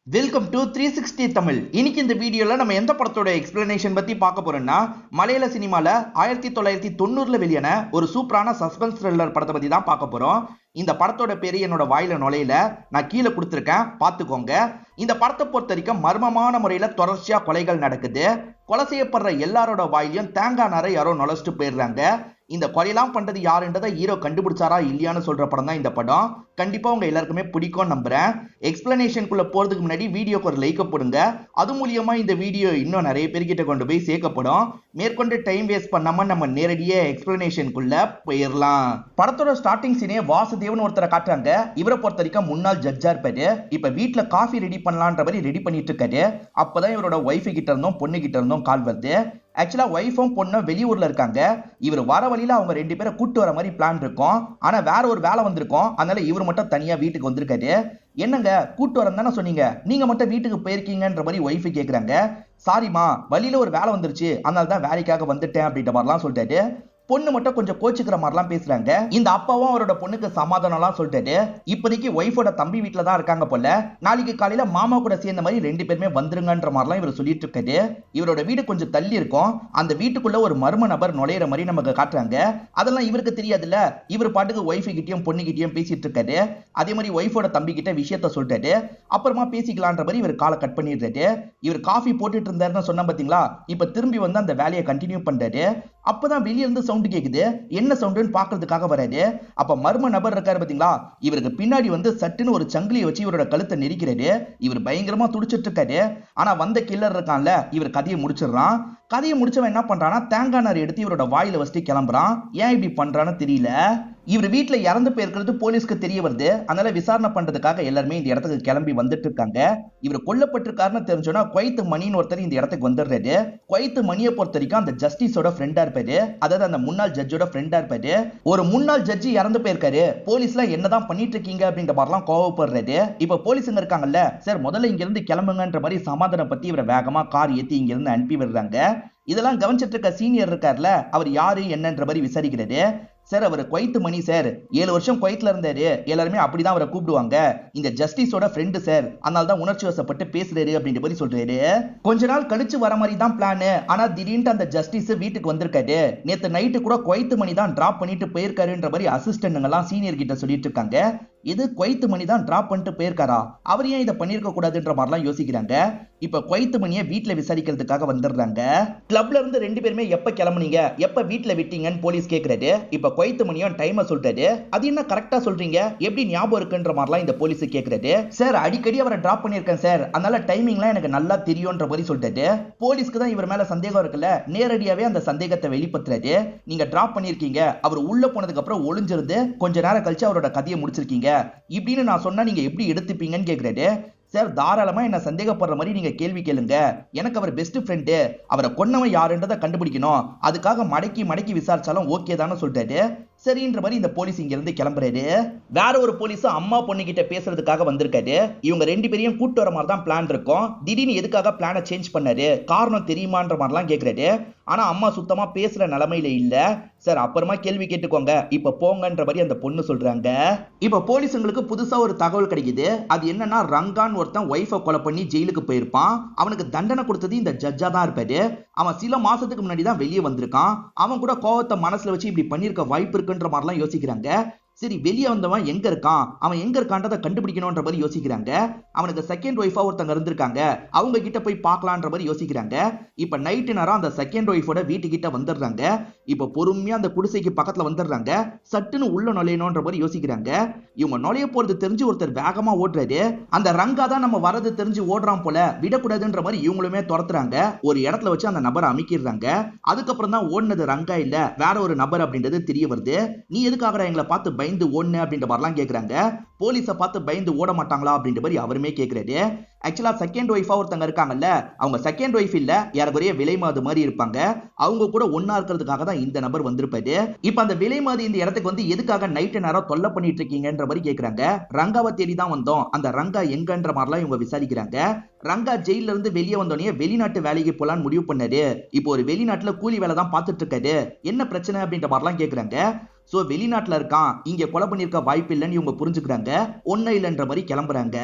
Welcome to 360 Tamil. இன்னைக்கு இந்த வீடியோல நம்ம எந்த படத்தோட எக்ஸ்பிளனேஷன் பத்தி பார்க்க போறோம்னா, மலையாள சினிமால 1990ல வெளியான ஒரு சூப்பரான சஸ்பென்ஸ் த்ரில்லர் படத்தை பத்தி தான் பார்க்க போறோம். இந்த படத்தோட பேரு என்னோட வாயில நுழையில, நான் கீழே கொடுத்துருக்கேன், பார்த்துக்கோங்க. இந்த படத்தை பொறுத்த வரைக்கும் மர்மமான முறையில தொடர்ச்சியா கொலைகள் நடக்குது. கொலை செய்யப்படுற எல்லாரோட வாயிலையும் தேங்காய் நாரை யாரோ நுழைச்சிட்டு போயிடுறாங்க. இந்த கொலையெல்லாம் பண்றது யாருன்றதை ஹீரோ கண்டுபிடிச்சாரா இல்லையான்னு சொல்ற படம் தான் இந்த படம். கண்டிப்பா உங்க எல்லாருக்குமே பிடிக்கும் நம்புறேன். எக்ஸ்பிளனேஷனுக்குள்ள போறதுக்கு முன்னாடி வீடியோக்கு ஒரு லைக் போடுங்க. அது மூலியமா இந்த வீடியோ இன்னும் நிறைய பேர்கிட்ட கொண்டு போய் சேர்க்கப்படும். மேற்கொண்டு டைம் வேஸ்ட் பண்ணாம நம்ம நேரடியா எக்ஸ்பிளனேஷனுக்குள்ள போயிடலாம். படத்தோட ஸ்டார்டிங் சீனே வாசுதேவன் ஒருத்தரை காட்டுறாங்க. இவரை பொறுத்த வரைக்கும் முன்னாள் ஜட்ஜா இருப்பாரு. இப்ப வீட்டுல காஃபி ரெடி பண்ணலான்ற மாதிரி ரெடி பண்ணிட்டு இருக்காரு. அப்பதான் இவரோட ஒய்ஃபு கிட்ட இருந்தும் பொண்ணு கிட்ட இருந்தும் கால் வருது. ஆக்சுவலா ஒய்ஃபும் பொண்ணும் வெளியூர்ல இருக்காங்க. இவர் வர வழியில அவங்க ரெண்டு பேரை கூட்டு வர மாதிரி பிளான் இருக்கும். ஆனா வேற ஒரு வேலை வந்திருக்கும். அதனால இவர் மட்டும் தனியா வீட்டுக்கு வந்திருக்காரு. என்னங்க கூட்டு வரேன் தானே சொன்னீங்க, நீங்க மட்டும் வீட்டுக்கு போயிருக்கீங்கன்ற மாதிரி ஒய்ஃபு கேக்குறாங்க. சாரிமா, வழியில ஒரு வேலை வந்துருச்சு, அதனால தான் வேலைக்காக வந்துட்டேன் அப்படின்ற மாதிரிலாம் சொல்லிட்டாரு. பொண்ணு மட்டும் கொஞ்சம் கோச்சுக்கிற மாதிரிலாம் பேசுறாங்க. இந்த அப்பாவும் அவரோட பொண்ணுக்கு சமாதானம்லாம் சொல்லிட்டாரு. இப்போதைக்கு ஒய்ஃபோட தம்பி வீட்டுல தான் இருக்காங்க போல. நாளைக்கு காலையில மாமா கூட சேர்ந்த மாதிரி ரெண்டு பேருமே வந்துருங்கன்ற மாதிரிலாம் இவர் சொல்லிட்டு இருக்காரு. இவரோட வீடு கொஞ்சம் தள்ளி இருக்கும். அந்த வீட்டுக்குள்ள ஒரு மர்ம நபர் நுழையிற மாதிரி நமக்கு காட்டுறாங்க. அதெல்லாம் இவருக்கு தெரியாதுல்ல. இவர் பாட்டுக்கு ஒய்ஃபு கிட்டயும் பொண்ணு கிட்டயும் பேசிட்டு இருக்காரு. அதே மாதிரி ஒய்ஃபோட தம்பி கிட்ட விஷயத்த சொல்லிட்டாரு. அப்புறமா பேசிக்கலான்ற மாதிரி இவர் காலை கட் பண்ணிடுறாரு. இவர் காஃபி போட்டுட்டு இருந்தாருன்னு சொன்ன பாத்தீங்களா, இப்ப திரும்பி வந்து அந்த வேலையை கண்டினியூ பண்றாரு. அப்பதான் வெளிய இருந்து சவுண்ட் கேக்குது. என்ன சவுண்டுன்னு பாக்குறதுக்காக வராரு. அப்ப மர்ம நபர் இருக்காரு பாத்தீங்களா, இவருக்கு பின்னாடி வந்து சட்டுன்னு ஒரு சங்கிலியை வச்சு இவரோட கழுத்தை நெரிக்கிறாரு. இவர் பயங்கரமா துடிச்சிட்டு இருக்காரு. ஆனா வந்த கில்லர் இருக்கான்ல, இவர் கதையை முடிச்சிடறான். கதையை முடிச்சவன் என்ன பண்றானா, தேங்காய் நார் எடுத்து இவரோட வாயில வச்சுட்டு கிளம்புறான். ஏன் இப்படி பண்றான்னு தெரியல. இவர் வீட்டுல இறந்து போயிருக்கிறது போலீஸ்க்கு தெரிய வருது. அதனால விசாரணை பண்றதுக்காக எல்லாருமே இந்த இடத்துக்கு கிளம்பி வந்துட்டு இருக்காங்க. இவர் கொல்லப்பட்டிருக்காருன்னு தெரிஞ்சோன்னா குவைத்து மணின்னு ஒருத்தர் இந்த இடத்துக்கு வந்துடுறாரு. குவைத்து மணியை பொறுத்த வரைக்கும் அந்த ஜஸ்டிஸோட ஃப்ரெண்டா இருப்பாரு. அதாவது அந்த முன்னாள் ஜட்ஜோட ஃப்ரெண்டா இருப்பாரு. ஒரு முன்னாள் ஜட்ஜி இறந்து போயிருக்காரு, போலீஸ்ல என்னதான் பண்ணிட்டு இருக்கீங்க அப்படின்ற மாதிரிலாம் கோவப்படுறாரு. இப்ப போலீஸுங்க இருக்காங்கல்ல, சார் முதல்ல இங்க இருந்து கிளம்புங்கன்ற மாதிரி சமாதானம் பத்தி இவரை வேகமா கார் ஏத்தி இங்க இருந்து அனுப்பி விடுறாங்க. இதெல்லாம் கவனிச்சிட்டு இருக்க சீனியர் இருக்காருல, அவர் யாரு என்னன்ற மாதிரி விசாரிக்கிறாரு. சார் அவர் குவைத்து மணி சார், 7 வருஷம் குவைத்துல இருந்தாரு, எல்லாருமே அப்படிதான் அவரை கூப்பிடுவாங்க, இந்த ஜஸ்டிஸோட ஃப்ரெண்டு சார், அதனால தான் உணர்ச்சி வசப்பட்டு பேசுறாரு அப்படின்ற மாதிரி சொல்றாரு. கொஞ்ச நாள் கழிச்சு வர மாதிரி தான் பிளான். ஆனா திடீர்னு அந்த ஜஸ்டிஸ் வீட்டுக்கு வந்திருக்காரு. நேத்து நைட்டு கூட குவைத்து மணி தான் டிராப் பண்ணிட்டு போயிருக்காருன்ற மாதிரி அசிஸ்டன்ட் எல்லாம் சீனியர் கிட்ட சொல்லிட்டு இருக்காங்க. இது குவைத்து மணி தான் டிராப் பண்ணிட்டு போயிருக்காரா, அவர் ஏன் இதை பண்ணிருக்க கூடாதுன்ற மாதிரிலாம் யோசிக்கிறாங்க. இப்ப குவைத்து மணியை வீட்டுல விசாரிக்கிறதுக்காக வந்துடுறாங்க. கிளப்ல இருந்து ரெண்டு பேருமே எப்ப கிளம்புனீங்க, எப்ப வீட்டுல விட்டீங்கன்னு போலீஸ் கேக்குறாரு. இப்ப குவைத்து மணியும் டைமை சொல்றாரு. அது என்ன கரெக்டா சொல்றீங்க, எப்படி ஞாபகம் இருக்குன்ற மாதிரிலாம் இந்த போலீஸ் கேக்குறாரு. சார் அடிக்கடி அவரை டிராப் பண்ணிருக்கேன் சார், அதனால டைமிங்லாம் எனக்கு நல்லா தெரியும்ன்ற மாதிரி சொல்றாரு. போலீஸ்க்கு தான் இவர் மேல சந்தேகம் இருக்குல்ல, நேரடியாவே அந்த சந்தேகத்தை வெளிப்படுத்துறாரு. நீங்க டிராப் பண்ணிருக்கீங்க, அவர் உள்ள போனதுக்கு அப்புறம் ஒளிஞ்சிருந்து கொஞ்ச நேரம் கழிச்சு அவரோட கதையை முடிச்சிருக்கீங்க, இப்படின்னு நான் சொன்னா நீங்க எப்படி எடுத்துப்பீங்கன்னு கேக்குறாரு. சார் தாராளமா என்ன சந்தேகப்படுற மாதிரி நீங்க கேள்வி கேளுங்க, எனக்கு அவர் பெஸ்ட் ஃப்ரெண்டு, அவரை கொன்னவன் யாருன்றதை கண்டுபிடிக்கணும், அதுக்காக மடக்கி மடக்கி விசாரிச்சாலும் ஓகே தானே சொல்லிட்டாரு. சரின்ற மாதிரி இந்த போலீஸ் இங்க இருந்து கிளம்புறாரு. வேற ஒரு போலீஸ் அம்மா பொண்ணு கிட்ட பேசுறதுக்காக வந்திருக்காரு. இவங்க ரெண்டு பேரையும் கூட்டு வர மாதிரி தான் பிளான் இருக்கும். திடீர்னு எதுக்காக பிளானை சேஞ்ச் பண்ணாரு, காரணம் தெரியுமான்ற மாதிரிலாம் கேக்குறாரு. ஆனா அம்மா சுத்தமா பேசுற நிலைமையில இல்ல. சார் அப்புறமா கேள்வி கேட்டுக்கோங்க, இப்ப போங்கன்ற மாதிரி அந்த பொண்ணு சொல்றாங்க. இப்ப போலீஸுங்களுக்கு புதுசா ஒரு தகவல் கிடைக்குது. அது என்னன்னா, ரங்கான் ஒருத்தன் ஒய்ஃபை கொலை பண்ணி ஜெயிலுக்கு போயிருப்பான். அவனுக்கு தண்டனை கொடுத்தது இந்த ஜட்ஜா தான் இருப்பாரு. அவன் சில மாசத்துக்கு முன்னாடி தான் வெளியே வந்திருக்கான். அவன் கூட கோவத்தை மனசுல வச்சு இப்படி பண்ணிருக்க வாய்ப்பு இருக்குன்ற மாதிரிலாம் யோசிக்கிறாங்க. சரி வெளியே வந்தவன் எங்க இருக்கான், அவன் எங்க இருக்கான்றதை கண்டுபிடிக்கணும்ன்ற மாதிரி யோசிக்கிறாங்க. அவனுக்கு செகண்ட் ஒய்ஃபா ஒருத்தங்க இருந்திருக்காங்க, அவங்க கிட்ட போய் பார்க்கலான்ற மாதிரி யோசிக்கிறாங்க. இப்ப நைட்டு நேரம் அந்த செகண்ட் ஒய்ஃபோட வீட்டுக்கிட்ட வந்துடுறாங்க. இப்ப பொறுமையா அந்த குடிசைக்கு பக்கத்துல வந்துடுறாங்க. சட்டுன்னு உள்ள நுழையணும்ன்ற மாதிரி யோசிக்கிறாங்க. இவங்க நுழைய போறது தெரிஞ்சு ஒருத்தர் வேகமா ஓடுறாரு. அந்த ரங்கா தான் நம்ம வரது தெரிஞ்சு ஓடுறான் போல, விடக்கூடாதுன்ற மாதிரி இவங்களுமே துரத்துறாங்க. ஒரு இடத்துல வச்சு அந்த நபரை அமைக்கிறாங்க. அதுக்கப்புறம் தான் ஓடுனது ரங்கா இல்ல வேற ஒரு நபர் அப்படின்றது தெரிய வருது. நீ எதுக்காக எங்களை பார்த்து பயந்து ஓடுன அப்படின்ற மாதிரிலாம் கேக்குறாங்க. போலீஸை பார்த்து பயந்து ஓட மாட்டாங்களா அப்படின்ற மாதிரி அவருமே கேக்குறாரு. ஆக்சுவலா செகண்ட் ஒய்ஃபா ஒருத்தங்க இருக்காங்கல்ல, அவங்க செகண்ட் ஒய்ஃப் இல்ல, யாருக்குரிய விலைமாது மாதிரி இருப்பாங்க. அவங்க கூட ஒன்னா இருக்கிறதுக்காக தான் இந்த நபர் வந்திருப்பாரு. இப்ப அந்த விலைமாது இந்த இடத்துக்கு வந்து எதுக்காக நைட்டு நேரம் தொல்லை பண்ணிட்டு இருக்கீங்கன்ற மாதிரி கேக்குறாங்க. ரங்காவை தேடி தான் வந்தோம், அந்த ரங்கா எங்கன்ற மாதிரிலாம் இவங்க விசாரிக்கிறாங்க. ரங்கா ஜெயில இருந்து வெளியே வந்தோடனே வெளிநாட்டு வேலைக்கு போலான்னு முடிவு பண்ணாரு. இப்போ ஒரு வெளிநாட்டுல கூலி வேலை தான் பார்த்துட்டு இருக்காரு, என்ன பிரச்சனை அப்படின்ற மாதிரிலாம் கேக்குறாங்க. சோ வெளிநாட்டுல இருக்கான், இங்க கொலை பண்ணிருக்க வாய்ப்பு இல்லைன்னு இவங்க புரிஞ்சுக்கிறாங்க. ஒன்னும் இல்லைன்ற மாதிரி கிளம்புறாங்க.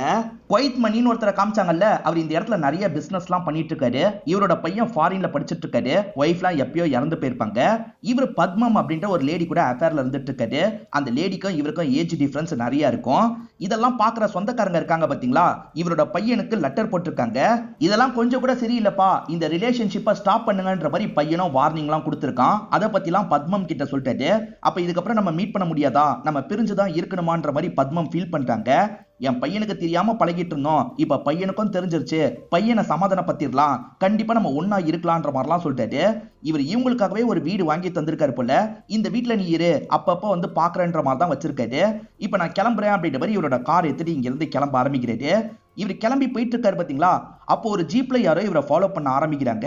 குவைத் மணின்னு ஒருத்தரை காமிச்சாங்கல்ல, அவர் இந்த இடத்துல நிறைய பிசினஸ் எல்லாம் பண்ணிட்டு இருக்காரு. இவரோட பையன் ஃபாரின்ல படிச்சிட்டு இருக்காரு. ஒய்ஃப்லாம் எப்பயோ இறந்து போயிருப்பாங்க. இவர் பத்மம் அப்படின்ற ஒரு லேடி கூட அஃபேர்ல இருந்துட்டு இருக்காரு. அந்த லேடிக்கும் இவருக்கும் ஏஜ் டிஃபரன்ஸ் நிறைய இருக்கும். இதெல்லாம் பாக்குற சொந்தக்காரங்க இருக்காங்க பாத்தீங்களா, இவரோட பையனுக்கு லெட்டர் போட்டிருக்காங்க. இதெல்லாம் கொஞ்சம் கூட சரியில்லைப்பா, இந்த ரிலேஷன்ஷிப்பை ஸ்டாப் பண்ணுங்கன்ற மாதிரி பையனும் வார்னிங் எல்லாம் கொடுத்திருக்கான். அதை பத்திலாம் பத்மம் கிட்ட சொல்லிட்டாரு. அப்ப இதுக்கப்புறம் நம்ம மீட் பண்ண முடியாதா, நம்ம பிரிஞ்சுதான் இருக்கணுமான்ற மாதிரி பத்மம் ஃபீல் பண்றாங்க. என் பையனுக்கு தெரியாம பழகிட்டு இருந்தோம், இப்ப பையனுக்கும் தெரிஞ்சிருச்சு, பையனை சமாதானப்படுத்திடலாம், கண்டிப்பா நம்ம ஒன்னா இருக்கலாம்ன்ற மாதிரிலாம் சொல்லிட்டாரு. இவர் இவங்களுக்காகவே ஒரு வீடு வாங்கி தந்திருக்காரு போல. இந்த வீட்டுல நீ இரு, அப்பப்ப வந்து பாக்குறன்ற மாதிரி தான் வச்சிருக்காரு. இப்ப நான் கிளம்புறேன் அப்படின்ற மாதிரி இவரோட கார் எடுத்துட்டு இங்க இருந்து கிளம்ப ஆரம்பிக்கிறாரு. இவர் கிளம்பி போயிட்டு இருக்காரு பாத்தீங்களா, அப்போ ஒரு ஜீப்ல யாரோ இவரை ஃபாலோ பண்ண ஆரம்பிக்கிறாங்க.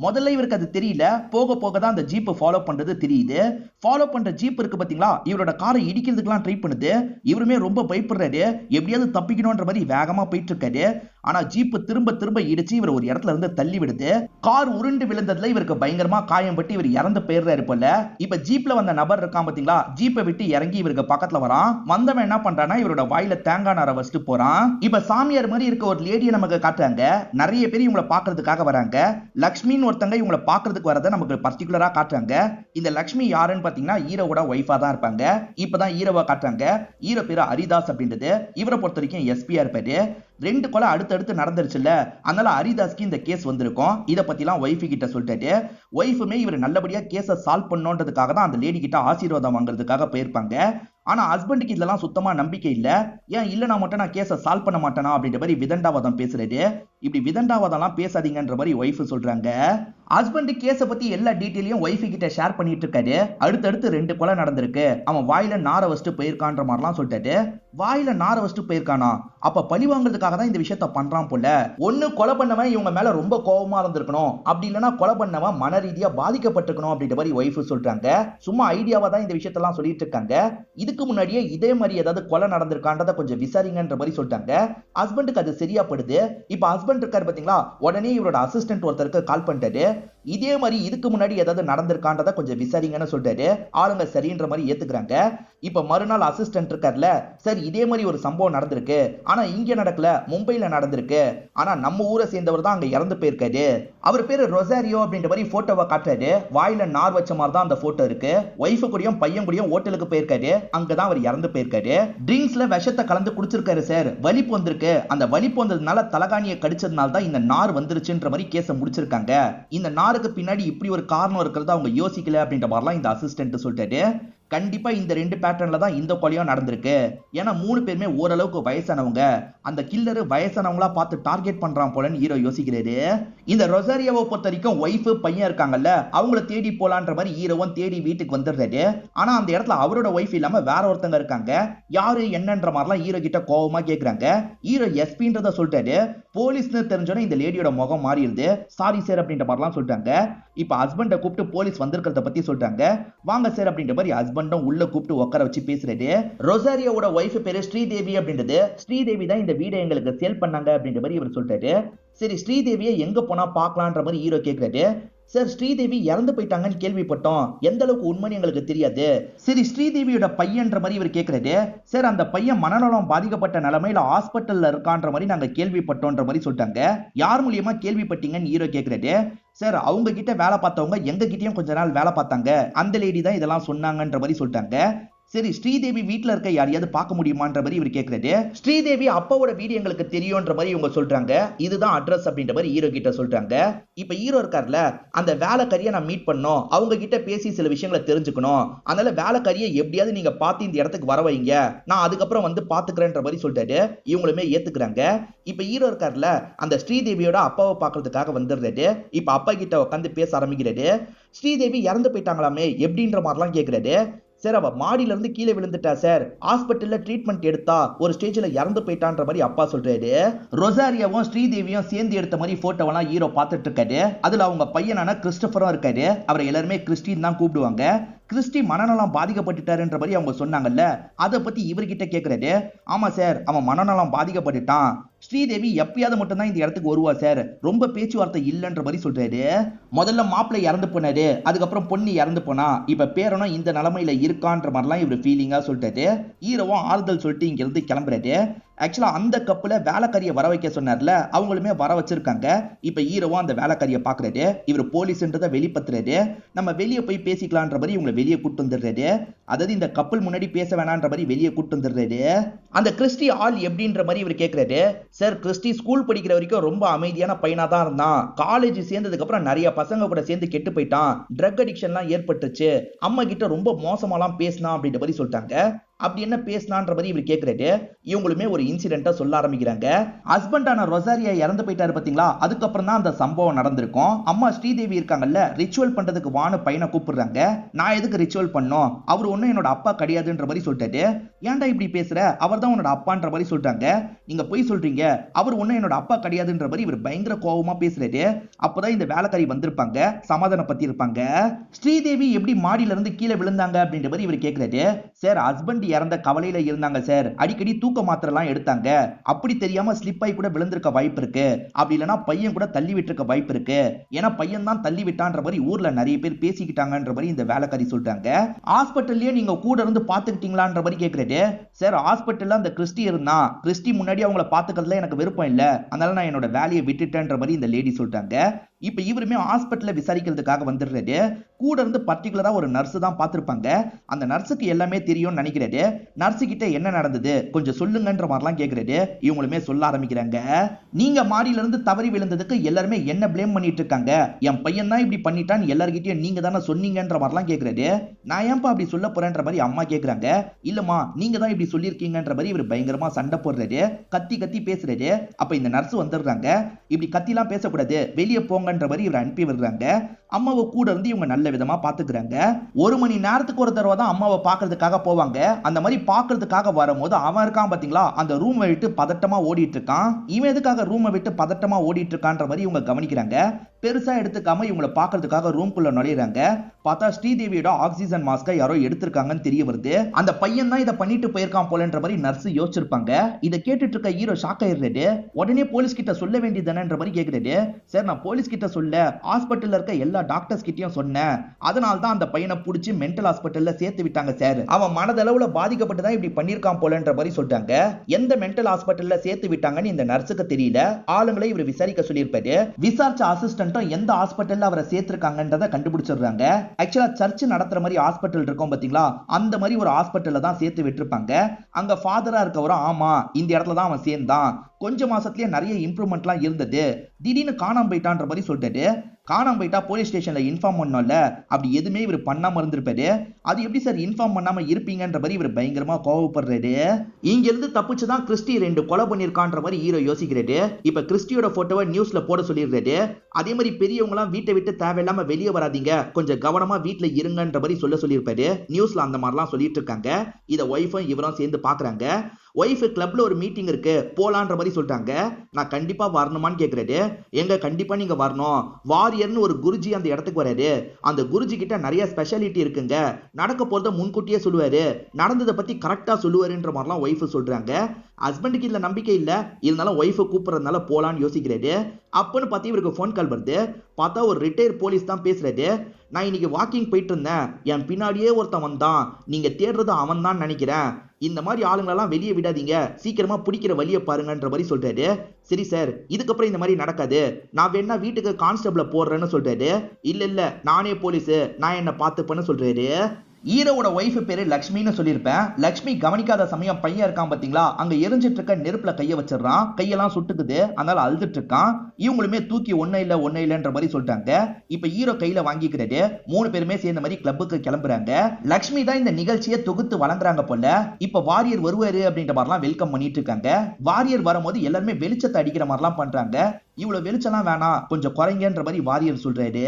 முதல்ல இவருக்கு அது தெரியல, போக போக தான் அந்த ஜீப் ஃபாலோ பண்றது தெரியுது. ஃபாலோ பண்ற ஜீப் இருக்கு பாத்தீங்களா, இவரோட காரை இடிக்கிறதுக்குலாம் ட்ரை பண்ணுது. இவருமே ரொம்ப பயப்படுறாரு, எப்படியாவது தப்பிக்கணும்ன்ற மாதிரி வேகமா போயிட்டு இருக்காரு. ஆனா ஜீப் திரும்ப திரும்ப இடிச்சு இவர் ஒரு இடத்துல இருந்து தள்ளி விடுது. கார் உருண்டு விழுந்ததுல இவருக்கு பயங்கரமா காயம் பட்டு இவர் இறந்து போயிடுறாரு போல. இப்ப ஜீப்ல வந்த நபர் இருக்கான் பாத்தீங்களா, ஜீப்பை விட்டு இறங்கி இவருக்கு பக்கத்துல வரான். வந்தவன் என்ன பண்றானா, இவரோட வாயில தேங்காய் நாரை வச்சுட்டு போறான். இப்ப சாமியார் மாதிரி இருக்க ஒரு லேடியை நமக்கு காட்டுறாங்க. நிறைய பேர் இவங்களை பாக்குறதுக்காக வராங்க. லக்ஷ்மின்னு ஒருத்தங்க இவங்களை பாக்குறதுக்கு வரதை நமக்கு பர்டிகுலரா காட்டுறாங்க. இந்த லக்ஷ்மி யாருன்னு பாத்தீங்கன்னா ஹீரோவோட ஒய்ஃபா தான் இருப்பாங்க. இப்பதான் ஹீரோவா காட்டுறாங்க. ஹீரோ பேரு ஹரிதாஸ் அப்படின்றது. இவரை பொறுத்த வரைக்கும் எஸ்பியா இருப்பாரு. 2 கொலை அடுத்தடுத்து நடந்துருச்சுல்ல, அதனால ஹரிதாஸ்க்கு இந்த கேஸ் வந்திருக்கும். இதை பத்திலாம் ஒய்ஃபு கிட்ட சொல்லிட்டாரு. ஒய்ஃபுமே இவர் நல்லபடியா கேஸை சால்வ் பண்ணணுன்றதுக்காக தான் அந்த லேடி கிட்ட ஆசீர்வாதம் வாங்குறதுக்காக போயிருப்பாங்க. ஆனா ஹஸ்பண்டுக்கு இதெல்லாம் சுத்தமா நம்பிக்கை இல்ல. ஏன் இல்லனா மட்டும் நான் கேஸை சால்வ் பண்ண மாட்டேனா அப்படின்ற மாதிரி விதண்டாவாதம் பேசுறது. இப்படி விதண்டாவாதம்லாம் பேசாதீங்கன்ற மாதிரி ஒய்ஃபு சொல்றாங்க. ஹஸ்பண்ட் கேஸை பத்தி எல்லா டீட்டெயிலையும் ஒய்ஃபு கிட்ட ஷேர் பண்ணிட்டு இருக்காரு. அடுத்தடுத்து 2 கொலை நடந்திருக்கு, அவன் வாயில நார வச்சுட்டு போயிருக்கான்ற மாதிரிலாம் சொல்லிட்டாரு. வாயில நார வச்சுட்டு போயிருக்கானா, அப்ப பழி வாங்குறதுக்காக தான் இந்த விஷயத்த பண்றான் போல. ஒண்ணு கொலை பண்ணவன் இவங்க மேல ரொம்ப கோபமா இருந்திருக்கணும், அப்படி இல்லைன்னா கொலை பண்ணவன் மன ரீதியா பாதிக்கப்பட்டிருக்கணும் அப்படின்ற மாதிரி ஒய்ஃபு சொல்றாங்க. சும்மா ஐடியாவா தான் இந்த விஷயத்தெல்லாம் சொல்லிட்டு இருக்காங்க. இதுக்கு முன்னாடியே இதே மாதிரி ஏதாவது கொலை நடந்திருக்கான்றத கொஞ்சம் விசாரிங்கன்ற மாதிரி சொல்லிட்டாங்க. ஹஸ்பண்டுக்கு அது சரியா படுது. இப்ப ஹஸ்பண்ட் இருக்காரு பாத்தீங்களா, உடனே இவரோட அசிஸ்டன்ட் ஒருத்தருக்கு கால் பண்ணிட்டாரு. இதே மாதிரி இதுக்கு முன்னாடி ஏதாவது நடந்திருக்கான்றத கொஞ்சம் விசாரிங்கன்னு சொல்லிட்டாரு. ஆளுங்க சரின்ற மாதிரி ஏத்துக்கிறாங்க. இப்ப மறுநாள் அசிஸ்டன்ட் இருக்கார்ல, சார் இதே மாதிரி ஒரு சம்பவம் நடந்திருக்கு, ஆனா இங்க நடக்கல, மும்பைல நடந்திருக்கு, ஆனா நம்ம ஊரை சேர்ந்தவர் தான் அங்க இறந்து போயிருக்காரு. அவர் பேரு ரொசாரியோ அப்படின்ற மாதிரி போட்டோவை காட்டுறாரு. வாயில நார் வச்ச மாதிரி தான் அந்த போட்டோ இருக்கு. ஒய்ஃபு கூடயும் பையன் கூடயும் ஹோட்டலுக்கு போயிருக்காரு, அங்கதான் அவர் இறந்து போயிருக்காரு. ட்ரிங்க்ஸ்ல விஷத்தை கலந்து குடிச்சிருக்காரு சார், வலிப்பு வந்திருக்கு, அந்த வலிப்பு வந்ததுனால தலகாணியை கடிச்சதுனால தான் இந்த நார் வந்துருச்சுன்ற மாதிரி கேஸை முடிச்சிருக்காங்க. இந்த நாருக்கு பின்னாடி இப்படி ஒரு காரணம் இருக்கிறத அவங்க யோசிக்கல அப்படின்ற மாதிரிலாம் இந்த அசிஸ்டன்ட் சொல்லிட்டாரு. கண்டிப்பா இந்த 2 பேட்டர்ன்ல தான் இந்த கொலையும் நடந்திருக்கு. ஏன்னா 3 பேருமே ஓரளவுக்கு வயசானவங்க. அந்த கில்லரு வயசானவங்களா பார்த்து டார்கெட் பண்றான் போலன்னு ஹீரோ யோசிக்கிறாரு. இந்த ரொசாரியோவை பொறுத்த வரைக்கும் ஒய்ஃபு பையன் இருக்காங்கல்ல, அவங்கள தேடி போலான்ற மாதிரி ஹீரோவும் தேடி வீட்டுக்கு வந்துடுறாரு. ஆனா அந்த இடத்துல அவரோட ஒய்ஃப் இல்லாம வேற ஒருத்தங்க இருக்காங்க. யாரு என்னன்ற மாதிரிலாம் ஹீரோ கிட்ட கோவமா கேக்குறாங்க. ஹீரோ எஸ்பின்றத சொல்லிட்டாரு. போலீஸ்னு தெரிஞ்சோன்னே இந்த லேடியோட முகம் மாறிடுது. சாரி சார் அப்படின்ற மாதிரிலாம் சொல்லிட்டாங்க. இப்ப ஹஸ்பண்டை கூப்பிட்டு போலீஸ் வந்திருக்கிறத பத்தி சொல்றாங்க. வாங்க சார் அப்படின்ற மாதிரி ஹஸ்பண்டும் உள்ள கூப்பிட்டு உட்கார வச்சு பேசுறாரு. ரொசாரியோட ஒய்ஃப் பேரு ஸ்ரீதேவி அப்படின்றது. ஸ்ரீதேவி தான் இந்த வீடை எங்களுக்கு சேல் பண்ணாங்க அப்படின்ற மாதிரி இவர் சொல்றாரு. சரி ஸ்ரீதேவியை எங்க போனா பாக்கலான்ற மாதிரி ஹீரோ கேக்குறாரு. சார் ஸ்ரீதேவி இறந்து போயிட்டாங்கன்னு கேள்விப்பட்டோம், எந்த அளவுக்கு உண்மைன்னு எங்களுக்கு தெரியாது. சரி ஸ்ரீதேவியோட பையன்ற மாதிரி இவர் கேட்கறாரு. சார் அந்த பையன் மனநலம் பாதிக்கப்பட்ட நிலைமையில ஹாஸ்பிட்டல்ல இருக்கான்ற மாதிரி நாங்க கேள்விப்பட்டோன்ற மாதிரி சொல்லிட்டாங்க. யார் மூலியமா கேள்விப்பட்டீங்கன்னு ஹீரோ கேட்கறாரு. சார் அவங்க கிட்ட வேலை பார்த்தவங்க எங்க கிட்டயும் கொஞ்ச நாள் வேலை பார்த்தாங்க, அந்த லேடி தான் இதெல்லாம் சொன்னாங்கன்ற மாதிரி சொல்லிட்டாங்க. சரி ஸ்ரீதேவி வீட்டுல இருக்க யாரையாவது பார்க்க முடியுமான்ற மாதிரி இவர் கேட்கறாரு. ஸ்ரீதேவி அப்பாவோட வீடு எங்களுக்கு தெரியும்ன்ற மாதிரி இவங்க சொல்றாங்க. இதுதான் அட்ரஸ் அப்படின்ற மாதிரி ஹீரோ கிட்ட சொல்றாங்க. இப்ப ஹீரோ இருக்கார்ல, அந்த வேலைக்காரியை நான் மீட் பண்ணோம், அவங்க கிட்ட பேசி சில விஷயங்களை தெரிஞ்சுக்கணும், அதனால வேலைக்காரியை எப்படியாவது நீங்க பார்த்து இந்த இடத்துக்கு வர வைங்க, நான் அதுக்கப்புறம் வந்து பாத்துக்கிறேன்ற மாதிரி சொல்லிட்டாரு. இவங்களுமே ஏத்துக்கிறாங்க. இப்ப ஹீரோ இருக்கார்ல, அந்த ஸ்ரீதேவியோட அப்பாவை பாக்குறதுக்காக வந்துடுறாரு. இப்ப அப்பா கிட்ட உட்காந்து பேச ஆரம்பிக்கிறாரு. ஸ்ரீதேவி இறந்து போயிட்டாங்களாமே எப்படின்ற மாதிரிலாம் கேட்கிறாரு. சார் அவ மாடியில இருந்து கீழே விழுந்துட்டா சார், ஹாஸ்பிட்டல்ல ட்ரீட்மெண்ட் எடுத்தா ஒரு ஸ்டேஜ்ல இறந்து போயிட்டான்ற மாதிரி அப்பா சொல்றாரு. ரொசாரியாவும் ஸ்ரீதேவியும் சேர்ந்து எடுத்த மாதிரி போட்டோவெல்லாம் ஹீரோ பார்த்துட்டு இருக்காரு. அதுல அவங்க பையனான கிறிஸ்டோபரும் இருக்காரு. அவரை எல்லாருமே கிறிஸ்டின் தான் கூப்பிடுவாங்க. கிறிஸ்டி மனநலம் பாதிக்கப்பட்டுட்டாருன்ற மாதிரி அவங்க சொன்னாங்கல்ல, அதை பத்தி இவர்கிட்ட கேட்கிறாரு. ஆமா சார், அவன் மனநலம் பாதிக்கப்பட்டுட்டான். ஸ்ரீதேவி எப்பயாவது மட்டும் தான் இந்த இடத்துக்கு வருவா சார், ரொம்ப பேச்சுவார்த்தை இல்லைன்ற மாதிரி சொல்றாரு. முதல்ல மாப்பிள்ளை இறந்து போனாரு, அதுக்கப்புறம் பொண்ணு இறந்து போனா, இப்ப பேரனும் இந்த நிலைமையில இருக்கான்ற மாதிரிலாம் இவர் ஃபீலிங்கா சொல்லிட்டாரு. ஹீரோவும் ஆறுதல் சொல்லிட்டு இங்க இருந்து கிளம்புறாரு. ஆக்சுவலா அந்த கப்புல வேலைக்காரியை வர வைக்க சொன்னார்ல, அவங்களுமே வர வச்சிருக்காங்க. இப்ப ஹீரோவும் அந்த வேலைக்காரியை பாக்குறாரு. இவர் போலீஸ்ன்றதை வெளிப்படுத்துறாரு. நம்ம வெளியே போய் பேசிக்கலான்ற மாதிரி இவங்களை வெளியே கூட்டு வந்துடுறாரு. அதாவது இந்த கப்பல் முன்னாடி பேச வேணான்ற மாதிரி வெளியே கூட்டு வந்துடுறாரு. அந்த கிறிஸ்டி ஆள் எப்படின்ற மாதிரி இவர் கேட்கிறாரு. சார், கிறிஸ்டி ஸ்கூல் படிக்கிற வரைக்கும் ரொம்ப அமைதியான பையனா தான் இருந்தான். காலேஜ் சேர்ந்ததுக்கு அப்புறம் நிறைய பசங்க கூட சேர்ந்து கெட்டு போயிட்டான். ட்ரக் அடிக்ஷன்லாம் ஏற்பட்டுச்சு. அம்மா கிட்ட ரொம்ப மோசமாலாம் பேசினான் அப்படின்ற மாதிரி சொல்லிட்டாங்க. அப்படி என்ன பேசினான்ற மாதிரி இவர் கேட்கிறாரு. இவங்களுமே ஒரு இன்சிடென்ட்டை சொல்ல ஆரம்பிக்கிறாங்க. ஹஸ்பண்டான ரொசாரியா இறந்து போயிட்டாரு பாத்தீங்களா, அதுக்கப்புறம் தான் அந்த சம்பவம் நடந்திருக்கும். அம்மா ஸ்ரீதேவி இருக்காங்கல்ல, ரிச்சுவல் பண்றதுக்கு வான பையனை கூப்பிடுறாங்க. நான் எதுக்கு ரிச்சுவல் பண்ணோம், அவர் ஒன்னும் என்னோட அப்பா கிடையாதுன்ற மாதிரி சொல்லிட்டாரு. ஏன்டா இப்படி பேசுற, அவர் தான் உன்னோட அப்பான்ற மாதிரி சொல்லிட்டாங்க. நீங்க போய் சொல்றீங்க, அவர் ஒன்னும் என்னோட அப்பா கிடையாதுன்ற மாதிரி இவர் பயங்கர கோபமா பேசுறாரு. அப்பதான் இந்த வேலைக்காரி வந்திருப்பாங்க, சமாதானம் பத்தி இருப்பாங்க. ஸ்ரீதேவி எப்படி மாடியில இருந்து கீழே விழுந்தாங்க அப்படின்ற மாதிரி இவர் கேட்கிறாரு. சார், ஹஸ்பண்ட் இறந்த கவலையில இருந்தாங்க சார், அடிக்கடி தூக்க மாத்திரைலாம் எடுத்தாங்க. அப்படி தெரியாம ஸ்லிப் ஆகி கூட விழுந்திருக்க வாய்ப்பு இருக்கு. அப்படி இல்லைன்னா பையன் கூட தள்ளி விட்டுருக்க வாய்ப்பு இருக்கு. ஏன்னா பையன் தான் தள்ளி விட்டான்ற மாதிரி ஊர்ல நிறைய பேர் பேசிக்கிட்டாங்கன்ற மாதிரி இந்த வேலைக்காரி சொல்றாங்க. ஹாஸ்பிட்டல்லயே நீங்க கூட இருந்து பாத்துக்கிட்டீங்களான்ற மாதிரி கேட்கிறாரு. சார், ஹாஸ்பிட்டல்ல அந்த கிறிஸ்டி இருந்தா, கிறிஸ்டி முன்னாடி அவங்கள பாத்துக்கிறதுல எனக்கு விருப்பம் இல்ல, அதனால நான் என்னோட வேலையை விட்டுட்டேன்ற மாதிரி இந்த லேடி சொல்றாங்க. இப்ப இவருமே ஹாஸ்பிட்டல்ல விசாரிக்கிறதுக்காக வந்துடுறாரு. கூட இருந்து பர்டிகுலரா ஒரு நர்ஸ் தான் பார்த்திருப்பாங்க. அந்த நர்ஸுக்கு எல்லாமே தெரியும்னு நினைக்கிறாரு. நர்ஸ் கிட்ட என்ன நடந்தது கொஞ்சம் சொல்லுங்கன்ற மாதிரிலாம் கேட்கிறாரு. இவங்களுமே சொல்ல ஆரம்பிக்கிறாங்க. நீங்க மாடியில இருந்து தவறி விழுந்ததுக்கு எல்லாருமே என்ன பிளேம் பண்ணிட்டு இருக்காங்க, என் பையன் தான் இப்படி பண்ணிட்டான்னு எல்லார்கிட்டயும் நீங்க தானே சொன்னீங்கன்ற மாதிரிலாம் கேட்கிறாரு. நான் ஏன்பா அப்படி சொல்ல போறேன்ற மாதிரி அம்மா கேட்கிறாங்க. இல்லம்மா, நீங்க தான் இப்படி சொல்லியிருக்கீங்கன்ற மாதிரி இவர் பயங்கரமா சண்டை போடுறாரு. கத்தி கத்தி பேசுறாரு. அப்ப இந்த நர்ஸ் வந்துடுறாங்க. இப்படி கத்திலாம் பேசக்கூடாது, வெளியே போங்கன்ற மாதிரி இவர் அனுப்பி விடுறாங்க. அம்மாவை கூட இருந்து இவங்க நல்ல விதமா பாத்துக்கிறாங்க. 1 மணி நேரத்துக்கு ஒரு தடவை தான் அம்மாவை பாக்குறதுக்காக போவாங்க. அந்த மாதிரி பாக்குறதுக்காக வரும்போது அவன் இருக்கான் பாத்தீங்களா, அந்த ரூமை விட்டு பதட்டமா ஓடிட்டு இருக்கான். இவன் எதுக்காக ரூமை விட்டு பதட்டமா ஓடிட்டு இருக்கான்ற மாதிரி இவங்க கவனிக்கிறாங்க. பெருசா எடுத்துக்காம இவங்களை பாக்குறதுக்காக ரூம்குள்ள நுழையிறாங்க. பார்த்தா ஸ்ரீதேவியோட ஆக்சிஜன் மாஸ்கை யாரோ எடுத்திருக்காங்கன்னு தெரிய வருது. அந்த பையன் தான் இதை பண்ணிட்டு போயிருக்கான் போலன்ற மாதிரி நர்ஸ் யோசிச்சிருப்பாங்க. இதை கேட்டுட்டு இருக்க ஹீரோ ஷாக் ஆயிடுறாரு. உடனே போலீஸ் கிட்ட சொல்ல வேண்டியதுதானன்ற மாதிரி கேக்குறாரு. சார், நான் போலீஸ் கிட்ட சொல்ல, ஹாஸ்பிட்டல்ல இருக்க எல்லா டாக்டர்ஸ் கிட்டயும் சொன்னேன். அதனால தான் அந்த பையனை புடிச்சு மென்டல் ஹாஸ்பிட்டல்ல சேர்த்து விட்டாங்க சார். அவன் மனதளவுல பாதிக்கப்பட்டு தான் இப்படி பண்ணிருக்கான் போலன்ற மாதிரி சொல்றாங்க. எந்த மென்டல் ஹாஸ்பிட்டல்ல சேர்த்து விட்டாங்கன்னு இந்த நர்ஸுக்கு தெரியல. ஆளுங்களை இவர் விசாரிக்க சொல்லியிருப்பாரு. விசாரிச்ச அசிஸ்டன்ட் எந்த ஹாஸ்பிட்டல்ல அவரை சேர்த்திருக்காங்கன்றத கண்டுபிடிச்சிடுறாங்க. ஆக்சுவலா சர்ச் நடத்துற மாதிரி ஹாஸ்பிட்டல் இருக்கும் பாத்தீங்களா, அந்த மாதிரி ஒரு ஹாஸ்பிட்டல்ல தான் சேர்த்து விட்டுருப்பாங்க. அங்க ஃபாதரா இருக்கவரும், ஆமா இந்த இடத்துல தான் அவன் சேர்ந்தான், கொஞ்ச மாசத்துலயே நிறைய இம்ப்ரூவ்மெண்ட்லாம் இருந்தது, திடீர்னு காணாம போயிட்டான்ற மாதிரி சொல்லிட்டு, காணாம போயிட்டா போலீஸ் ஸ்டேஷன்ல இன்ஃபார்ம் பண்ணோம்ல, அப்படி எதுவுமே இவர் பண்ணாம இருந்திருப்பாரு. அது எப்படி சார் இன்ஃபார்ம் பண்ணாம இருப்பீங்கன்ற மாதிரி இவர் பயங்கரமா கோவப்படுறாரு. இங்க இருந்து தப்பிச்சுதான் கிறிஸ்டி 2 கொலை பண்ணிருக்கான்ற மாதிரி ஹீரோ யோசிக்கிறாரு. இப்ப கிறிஸ்டியோட போட்டோவை நியூஸ்ல போட சொல்லிடுறாரு. அதே மாதிரி பெரியவங்களாம் வீட்டை விட்டு தேவையில்லாம வெளியே வராதீங்க, கொஞ்சம் கவனமா வீட்டுல இருங்கன்ற மாதிரி சொல்லியிருப்பாரு. நியூஸ்ல அந்த மாதிரிலாம் சொல்லிட்டு இருக்காங்க. இத ஒய்ஃபும் இவரும் சேர்ந்து பாக்குறாங்க. ஒய்ஃப் கிளப்ல ஒரு மீட்டிங் இருக்கு போலான்ற மாதிரி சொல்றாங்க. நான் கண்டிப்பா வரணுமான்னு கேக்குறாரு. எங்க கண்டிப்பா நீங்க வரணும், வாரியர்னு ஒரு குருஜி அந்த இடத்துக்கு வராரு. அந்த குருஜி கிட்ட நிறைய ஸ்பெஷாலிட்டி இருக்குங்க, நடக்க போறத முன்கூட்டியே சொல்லுவாரு, நடந்ததை பத்தி கரெக்டா சொல்லுவாருன்ற மாதிரிலாம் ஒய்ஃப் சொல்றாங்க. ஹஸ்பண்டுக்கு இதுல நம்பிக்கை இல்ல, இருந்தாலும் ஒய்ஃபை கூப்பிடுறதுனால போலான்னு யோசிக்கிறாரு. அப்பன்னு பார்த்து இவருக்கு ஃபோன் கால் வருது. பார்த்தா ஒரு ரிட்டையர் போலீஸ் தான் பேசுறாரு. நான் இன்னைக்கு வாக்கிங் போயிட்டு இருந்தேன், என் பின்னாடியே ஒருத்தன் வந்தான், நீங்க தேடுறது அவன் தான் நினைக்கிறேன், இந்த மாதிரி ஆளுங்களெல்லாம் வெளியே விடாதீங்க, சீக்கிரமா பிடிக்கிற வழியை பாருங்கன்ற மாதிரி சொல்றாரு. சரி சார், இதுக்கப்புறம் இந்த மாதிரி நடக்காது, நான் வேணா வீட்டுக்கு கான்ஸ்டபிள போடுறேன்னு சொல்றாரு. இல்ல நானே போலீஸ், நான் என்ன பார்த்துப்பேன்னு சொல்றாரு. ஹீரோவோட ஒய்ஃப் பேரு லக்ஷ்மின்னு சொல்லியிருப்பேன். லக்ஷ்மி கவனிக்காத சமயம் பையன் இருக்கான் பாத்தீங்களா, அங்க எரிஞ்சிட்டு இருக்க நெருப்புல கைய வச்சிடறான். கையெல்லாம் சுட்டுக்குது, அதனால அழுதுட்டு இருக்கான். இவங்களுமே தூக்கி ஒன்னும் இல்லன்ற மாதிரி சொல்லிட்டாங்க. இப்ப ஹீரோ கையில வாங்கிக்கிறது. 3 பேருமே சேர்ந்த மாதிரி கிளப்புக்கு கிளம்புறாங்க. லக்ஷ்மி தான் இந்த நிகழ்ச்சியை தொகுத்து வழங்குறாங்க போல. இப்ப வாரியர் வருவாரு அப்படின்ற மாதிரிலாம் வெல்கம் பண்ணிட்டு இருக்காங்க. வாரியர் வரும்போது எல்லாருமே வெளிச்சத்தை அடிக்கிற மாதிரிலாம் பண்றாங்க. இவ்வளவு வெளிச்சம்லாம் வேணாம், கொஞ்சம் குறைங்கன்ற மாதிரி வாரியர் சொல்றாரு.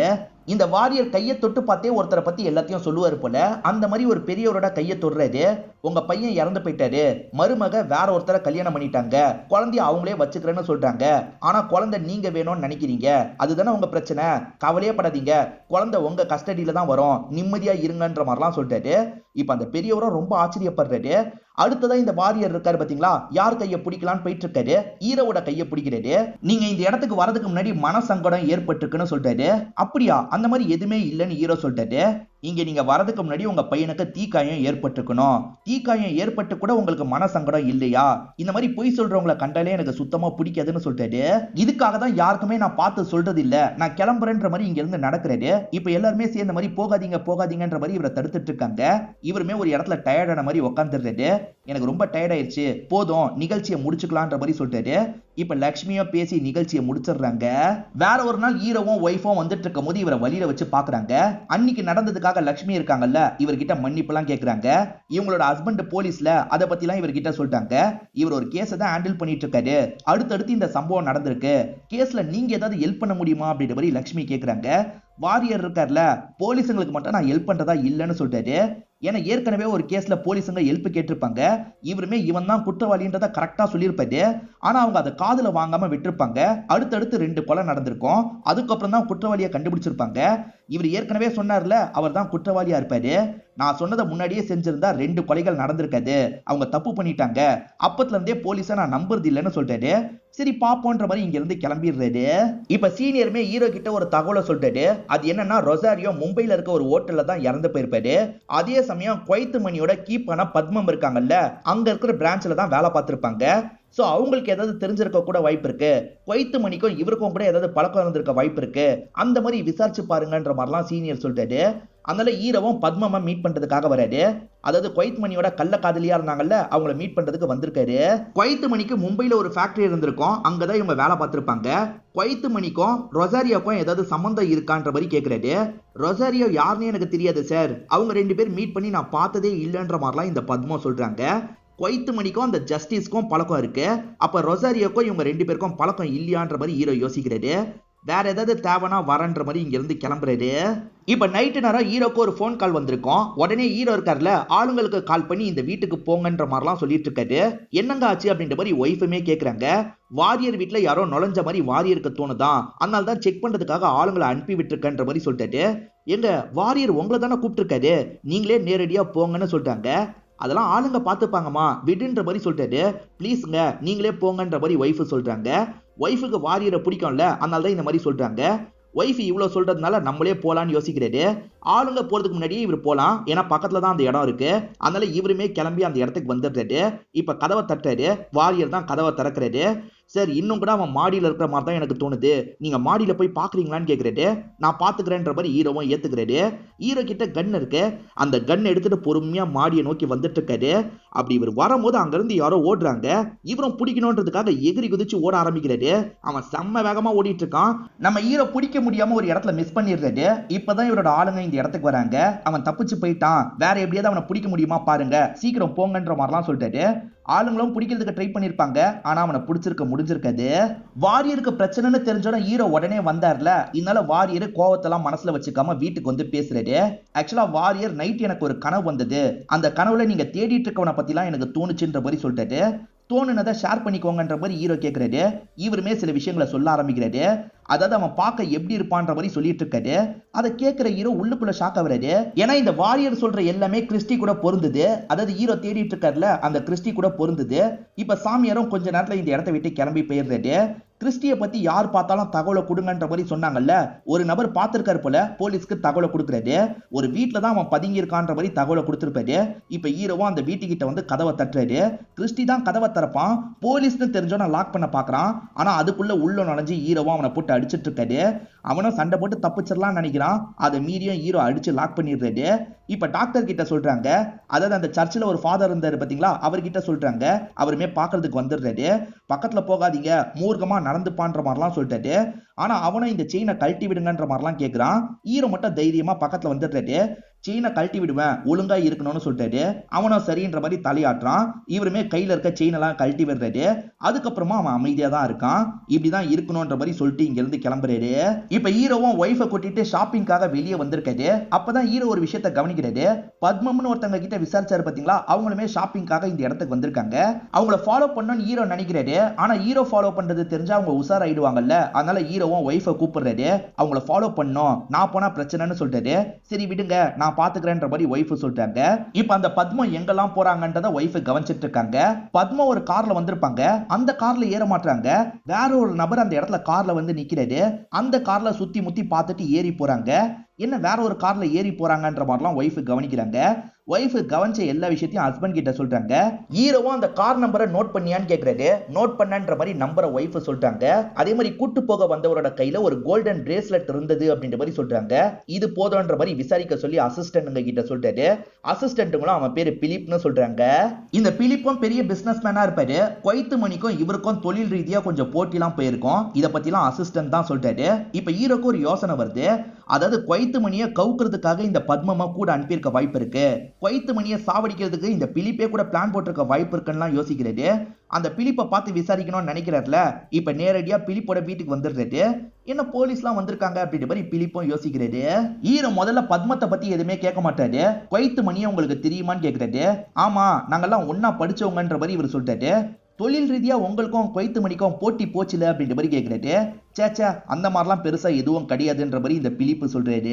இந்த வாரியர் கையை தொட்டு பார்த்தே ஒருத்தரை பத்தி எல்லாத்தையும் சொல்லுவாரு போல. அந்த மாதிரி ஒரு பெரியவரோட கையை தொடுறாரு. உங்க பையன் இறந்து போயிட்டாரு, மருமக வேற ஒருத்தரை கல்யாணம் பண்ணிட்டாங்க, குழந்தைய அவங்களே வச்சுக்கிறேன்னு சொல்றாங்க. ஆனா குழந்தை நீங்க வேணும்னு நினைக்கிறீங்க, அதுதானே உங்க பிரச்சனை. கவலையே படாதீங்க, குழந்தை உங்க கஸ்டடியில தான் வரும், நிம்மதியா இருங்கன்ற மாதிரிலாம் சொல்றாரு. இப்ப அந்த பெரியவரும் ரொம்ப ஆச்சரியப்படுறாரு. அடுத்ததா இந்த வாரியர் இருக்காரு பாத்தீங்களா, யார் கையை பிடிக்கலான்னு போயிட்டு இருக்காரு. ஹீரோவோட கையை பிடிக்கிறாரு. நீங்க இந்த இடத்துக்கு வரதுக்கு முன்னாடி மனசங்கடம் ஏற்பட்டிருக்குன்னு சொல்றாரு. அப்படியா, அந்த மாதிரி எதுவுமே இல்லைன்னு ஹீரோ சொல்றாரு. இங்க நீங்க வரதுக்கு முன்னாடி உங்க பையனுக்கு தீக்காயம் ஏற்பட்டிருக்கணும், தீக்காயம் ஏற்பட்டு கூட உங்களுக்கு மனசங்கடம் இல்லையா? இந்த மாதிரி பொய் சொல்றவங்களை கண்டாலே எனக்கு சுத்தமா பிடிக்காதுன்னு சொல்றாரு. இதுக்காக தான் யாருக்குமே நான் பார்த்து சொல்றது இல்ல, நான் கிளம்புறேன்ற மாதிரி இங்க இருந்து நடக்கிறாரு. இப்ப எல்லாருமே சேர்ந்த மாதிரி போகாதீங்க போகாதீங்கன்ற மாதிரி இவரை தடுத்துட்டு இருக்காங்க. இவருமே ஒரு இடத்துல டயர்டான மாதிரி உட்காந்துடுறாரு. எனக்கு ரொம்ப டயர்ட் ஆயிடுச்சு, போதும் நிகழ்ச்சியை முடிச்சுக்கலான்ற மாதிரி சொல்றாரு. இப்ப லட்சுமியும் பேசி நிகழ்ச்சியை முடிச்சிடுறாங்க. வேற ஒரு நாள் ஹீரோவும் ஒய்ஃபும் வந்துட்டு இருக்கும் போது இவரை வழியில வச்சு பாக்குறாங்க. அன்னைக்கு நடந்ததுக்காக லட்சுமி இருக்காங்கல்ல, இவர்கிட்ட மன்னிப்பு எல்லாம் கேக்குறாங்க. இவங்களோட ஹஸ்பண்ட் போலீஸ்ல, அத பத்தி எல்லாம் இவர்கிட்ட சொல்லிட்டாங்க. இவர் ஒரு கேஸை தான் ஹேண்டில் பண்ணிட்டு இருக்காரு. அடுத்தடுத்து இந்த சம்பவம் நடந்திருக்கு, கேஸ்ல நீங்க ஏதாவது ஹெல்ப் பண்ண முடியுமா அப்படின்ற மாதிரி லட்சுமி கேக்குறாங்க. வாரியர் இருக்கார்ல, போலீஸுங்களுக்கு மட்டும் நான் ஹெல்ப் பண்றதா இல்லைன்னு சொல்றாரு. ஏன்னா ஏற்கனவே ஒரு கேஸ்ல போலீஸுங்க ஹெல்ப் கேட்டிருப்பாங்க. இவருமே இவன் தான் குற்றவாளின்றத கரெக்டா சொல்லியிருப்பாரு. ஆனா அவங்க அதை காதுல வாங்காம விட்டுருப்பாங்க. அடுத்தடுத்து 2 கொலை நடந்திருக்கும். அதுக்கப்புறம் தான் குற்றவாளியை கண்டுபிடிச்சிருப்பாங்க. இவர் ஏற்கனவே சொன்னார்ல, அவர் தான் குற்றவாளியா இருப்பாரு. நான் சொன்னதை முன்னாடியே செஞ்சிருந்தா 2 கொலைகள் நடந்திருக்காது, அவங்க தப்பு பண்ணிட்டாங்க, அப்பத்துல இருந்தே போலீஸை நான் நம்புறது இல்லைன்னு சொல்றாரு. சரி பாப்போன்ற மாதிரி இங்க இருந்து கிளம்பிடுறாரு. இப்ப சீனியருமே ஹீரோ கிட்ட ஒரு தகவலை சொல்றாரு. அது என்னன்னா, ரொசாரியோ மும்பைல இருக்க ஒரு ஹோட்டல்ல தான் இறந்து போயிருப்பாரு. அதே சமயம் குவைத் மணியோட கீப்பான பத்மம் இருக்காங்கல்ல, அங்க இருக்கிற பிரான்ச்ல தான் வேலை பார்த்திருப்பாங்க. சோ அவங்களுக்கு ஏதாவது தெரிஞ்சிருக்க கூட வாய்ப்பு இருக்கு, குவைத் மணிக்கும் இவருக்கும் கூட ஏதாவது பழக்கம் இருந்திருக்க வாய்ப்பு இருக்கு, அந்த மாதிரி விசாரிச்சு பாருங்கன்ற மாதிரிலாம் சீனியர் சொல்றாரு. அதனால ஹீரோவும் பத்மமா மீட் பண்றதுக்காக வராரு. அதாவது குவைத் மணியோட கள்ள காதலியா இருந்தாங்கல்ல, அவங்கள மீட் பண்றதுக்கு வந்திருக்காரு. குவைத் மணிக்கு மும்பைல ஒரு ஃபேக்டரி இருந்திருக்கும், அங்கதான் இவங்க வேலை பார்த்திருப்பாங்க. குவைத் மணிக்கும் ரொசாரியோக்கும் ஏதாவது சம்பந்தம் இருக்கான்ற மாதிரி கேக்குறாரு. ரொசாரியோ யாருன்னு எனக்கு தெரியாது சார், அவங்க 2 பேர் மீட் பண்ணி நான் பார்த்ததே இல்லைன்ற மாதிரிலாம் இந்த பத்மம் சொல்றாங்க. குவைத் மணிக்கும் அந்த ஜஸ்டிஸ்க்கும் பழக்கம் இருக்கு, அப்ப ரொசாரியோக்கும் இவங்க 2 பேருக்கும் பழக்கம் இல்லையான்ற மாதிரி ஹீரோ யோசிக்கிறாரு. வேற ஏதாவது தேவைனா வரன்ற மாதிரி இங்க இருந்து கிளம்புறாரு. இப்ப நைட்டு நேரம் ஹீரோக்கு ஒரு போன் கால் வந்திருக்கும். உடனே ஹீரோ இருக்கார்ல, ஆளுங்களுக்கு கால் பண்ணி இந்த வீட்டுக்கு போங்கன்ற மாதிரிலாம் சொல்லிட்டு இருக்காரு. என்னங்க ஆச்சு அப்படின்ற மாதிரி ஒய்ஃபுமே கேக்குறாங்க. வாரியர் வீட்டுல யாரோ நுழைஞ்ச மாதிரி வாரியருக்கு தோணுதான், அதனால தான் செக் பண்றதுக்காக ஆளுங்களை அனுப்பி விட்டுருக்கன்ற மாதிரி சொல்லிட்டாரு. எங்க வாரியர் உங்களை தானே கூப்பிட்டு இருக்காரு, நீங்களே நேரடியா போங்கன்னு சொல்லிட்டாங்க. அதெல்லாம் ஆளுங்க பார்த்துப்பாங்கம்மா விடுன்ற மாதிரி சொல்லிட்டாரு. ப்ளீஸ்ங்க நீங்களே போங்கன்ற மாதிரி ஒய்ஃபு சொல்றாங்க. ஒய்ஃபுக்கு வாரியரை பிடிக்கும்ல, அதனால தான் இந்த மாதிரி சொல்றாங்க. ஒய்ஃப் இவ்வளவு சொல்றதுனால நம்மளே போலான்னு யோசிக்கிறாரு. ஆளுங்க போறதுக்கு முன்னாடியே இவர் போலாம், ஏன்னா பக்கத்துல தான் அந்த இடம் இருக்கு. அதனால இவருமே கிளம்பி அந்த இடத்துக்கு வந்துடுறாரு. இப்ப கதவை தட்டுறாரு. வாரியர் தான் கதவை திறக்கிறாரு. சார், இன்னும் கூட அவன் மாடியில இருக்கிற மாதிரி தான் எனக்கு தோணுது, நீங்க மாடியில போய் பாக்குறீங்களான்னு கேக்குறாரு. நான் பாத்துக்கிறேன்ற மாதிரி ஹீரோவும் ஏத்துக்கிறாரு. ஹீரோ கிட்ட கன் இருக்கு, அந்த கன் எடுத்துட்டு பொறுமையா மாடியை நோக்கி வந்துட்டு இருக்காரு. அப்படி இவர் வரும்போது அங்க இருந்து யாரோ ஓடுறாங்க. இவரும் பிடிக்கணும்ன்றதுக்காக எகிரி குதிச்சு ஓட ஆரம்பிக்கிறாரு. அவன் செம்ம வேகமா ஓடிட்டு இருக்கான். நம்ம ஹீரோ பிடிக்க முடியாம ஒரு இடத்துல மிஸ் பண்ணிடுறாரு. இப்பதான் இவரோட ஆளுங்க இந்த இடத்துக்கு வராங்க. அவன் தப்பிச்சு போயிட்டான், வேற எப்படியாவது அவனை பிடிக்க முடியுமா பாருங்க, சீக்கிரம் போங்கன்ற மாதிரிலாம் சொல்லிட்டாரு. ஆளுங்களும் பிடிக்கிறதுக்கு ட்ரை பண்ணிருப்பாங்க, ஆனா அவனை பிடிச்சிருக்க முடிஞ்சிருக்காது. வாரியருக்கு பிரச்சனைன்னு தெரிஞ்சோட ஹீரோ உடனே வந்தார்ல, இதனால வாரியர் கோவத்தெல்லாம் மனசுல வச்சுக்காம வீட்டுக்கு வந்து பேசுறாரு. ஆக்சுவலா வாரியர் நைட் எனக்கு ஒரு கனவு வந்தது, அந்த கனவுல நீங்க தேடிட்டு இருக்கவனை பத்திலாம் எனக்கு தோணுச்சுன்ற மாதிரி சொல்லிட்டாரு. தோணுனதை ஷேர் பண்ணிக்கோங்கன்ற மாதிரி ஹீரோ கேட்கிறாரு. இவருமே சில விஷயங்களை சொல்ல ஆரம்பிக்கிறாரு. அதாவது அவன் பார்க்க எப்படி இருப்பான்ற மாதிரி சொல்லிட்டு இருக்காரு. அதை கேட்கிற ஹீரோ உள்ளுக்குள்ள ஷாக் ஆகுறாரு. ஏன்னா இந்த வாரியர் சொல்ற எல்லாமே கிறிஸ்டி கூட பொருந்துது. அதாவது ஹீரோ தேடிட்டு இருக்காருல, அந்த கிறிஸ்டி கூட பொருந்துது. இப்ப சாமியாரும் கொஞ்ச நேரத்துல இந்த இடத்தை விட்டு கிளம்பி போயிடுறாரு. கிறிஸ்டியை பத்தி யார் பார்த்தாலும் தகவலை கொடுங்கன்ற மாதிரி சொன்னாங்கல்ல, ஒரு நபர் பார்த்திருக்காரு போல, போலீஸ்க்கு தகவலை கொடுக்குறாரு. ஒரு வீட்டுல தான் அவன் பதுங்கி இருக்கான்ற மாதிரி தகவலை கொடுத்திருப்பாரு. இப்ப ஹீரோவும் அந்த வீட்டுக்கிட்ட வந்து கதவை தட்டுறாரு. கிறிஸ்டி தான் கதவை திறப்பான். போலீஸ்னு தெரிஞ்சோன்னா லாக் பண்ண பாக்குறான். ஆனா அதுக்குள்ள உள்ள நுழைஞ்சு ஹீரோவும் அவனை போட்டு அடிச்சிட்டு இருக்காரு. அவனும் சண்டை போட்டு தப்பிச்சிடலாம்னு நினைக்கிறான். அதை மீறியும் ஹீரோ அடிச்சு லாக் பண்ணிடுறாரு. இப்ப டாக்டர் கிட்ட சொல்றாங்க, அதாவது அந்த சர்ச்சில் ஒரு ஃபாதர் இருந்தாரு பாத்தீங்களா, அவர்கிட்ட சொல்றாங்க. அவருமே பாக்குறதுக்கு வந்துடுறாரு. பக்கத்துல போகாதீங்க, மூர்க்கமா நடந்துப்பான்ற மாதிரிலாம் சொல்லிட்டாரு. ஆனா அவனும் இந்த செயினை கழட்டி விடுங்கன்ற மாதிரிலாம் கேட்கிறான். ஹீரோ மட்டும் தைரியமா பக்கத்துல வந்துடுறாரு. செயினை கழட்டி விடுவேன், ஒழுங்கா இருக்கணும்னு சொல்லிட்டாரு. அவனும் சரின்ற மாதிரி தலையாட்டுறான். இவருமே கையில இருக்க செயின் எல்லாம் கழட்டி விடுறாரு. அதுக்கப்புறமா அவன் அமைதியா தான் இருக்கான். இப்படிதான் இருக்கணும்ன்ற மாதிரி சொல்லிட்டு இங்க இருந்து கிளம்புறாரு. இப்ப ஹீரோவும் ஒய்ஃபை கூட்டிட்டு ஷாப்பிங்காக வெளியே வந்திருக்காரு. அப்பதான் ஹீரோ ஒரு விஷயத்தை கவனிக்கிறாரு. பத்மம்னு ஒருத்தவங்க கிட்ட விசாரிச்சாரு பாத்தீங்களா, அவங்களுமே ஷாப்பிங்காக இந்த இடத்துக்கு வந்திருக்காங்க. அவங்கள ஃபாலோ பண்ணணும்னு ஹீரோ நினைக்கிறாரு. ஆனா ஹீரோ ஃபாலோ பண்றது தெரிஞ்சா அவங்க உஷாராயிடுவாங்கல்ல. அதனால ஹீரோவும் ஒய்ஃபை கூப்பிடுறாரு. அவங்கள ஃபாலோ பண்ணணும், நான் போனா பிரச்சனைன்னு சொல்லிட்டாரு. சரி விடுங்க, நான் பாத்துக்கிறேன்ற மாதிரி ஒய்ஃப் சொல்லிட்டாங்க. இப்ப அந்த பத்மம் எங்கெல்லாம் போறாங்கன்றத ஒய்ஃப் கவனிச்சிட்டு இருக்காங்க. பத்மம் ஒரு கார்ல வந்திருப்பாங்க. அந்த கார்ல ஏற மாட்டாங்க. வேற ஒரு நபர் அந்த இடத்துல கார்ல வந்து நிக்கிறாரு. அந்த கார்ல சுத்தி முத்தி பார்த்துட்டு ஏறி போறாங்க. என்ன வேற ஒரு கார்ல ஏறி போறாங்கன்ற மாதிரிலாம் ஒய்ஃப் கவனிக்கிறாங்க. ஒய்ஃப் கவனிச்ச எல்லா விஷயத்தையும் ஹஸ்பண்ட் கிட்ட சொல்றாங்க. ஹீரோவும் அந்த கார் நம்பரை நோட் பண்ணியான்னு கேக்குறாரு. நோட் பண்ணன்ற மாதிரி நம்பரை ஒய்ஃப் சொல்றாங்க. அதே மாதிரி கூட்டு போக வந்தவரோட கையில ஒரு கோல்டன் பிரேஸ்லெட் இருந்தது அப்படின்ற மாதிரி சொல்றாங்க. இது போதும்ன்ற மாதிரி விசாரிக்க சொல்லி அசிஸ்டன்ட் கிட்ட சொல்றாரு. அசிஸ்டன்ட்டுங்களும் அவன் பேரு பிலிப்னு சொல்றாங்க. இந்த பிலிப்பும் பெரிய பிசினஸ் மேனா இருப்பாரு. கொய்த்து மணிக்கும் இவருக்கும் தொழில் ரீதியா கொஞ்சம் போட்டிலாம் போயிருக்கும். இத பத்திலாம் அசிஸ்டன்ட் தான் சொல்றாரு. இப்ப ஹீரோக்கு ஒரு யோசனை வருது. அதாவது கொய்த்து மணியை கவுக்கிறதுக்காக இந்த பத்மமா கூட அனுப்பியிருக்க வாய்ப்பு இருக்கு. கொய்த்து மணியை சாவடிக்கிறதுக்கு இந்த பிலிப்பே கூட பிளான் போட்டிருக்க வாய்ப்பு இருக்குன்னு யோசிக்கிறாரு. அந்த பிலிப்பை பார்த்து விசாரிக்கணும்னு நினைக்கிறாருல. இப்ப நேரடியா பிலிப்போட வீட்டுக்கு வந்துடுறாரு. என்ன போலீஸ்லாம் வந்திருக்காங்க அப்படின்ற மாதிரி பிலிப்பும் யோசிக்கிறாரு. ஹீரோ முதல்ல பத்மத்தை பத்தி எதுவுமே கேட்க மாட்டாரு. கொய்த்து மணியை உங்களுக்கு தெரியுமான்னு கேட்கிறாரு. ஆமா, நாங்கெல்லாம் ஒன்னா படிச்சவங்கன்ற மாதிரி இவர் சொல்லிட்டாரு. தொழில் ரீதியா உங்களுக்கும் கொய்த்து மணிக்கும் போட்டி போச்சுல அப்படின்ற மாதிரி கேட்கிறாரு. சேச்சா, அந்த மாதிரிலாம் பெருசா எதுவும் கிடையாதுன்ற மாதிரி இந்த பிலிப்பு சொல்றாரு.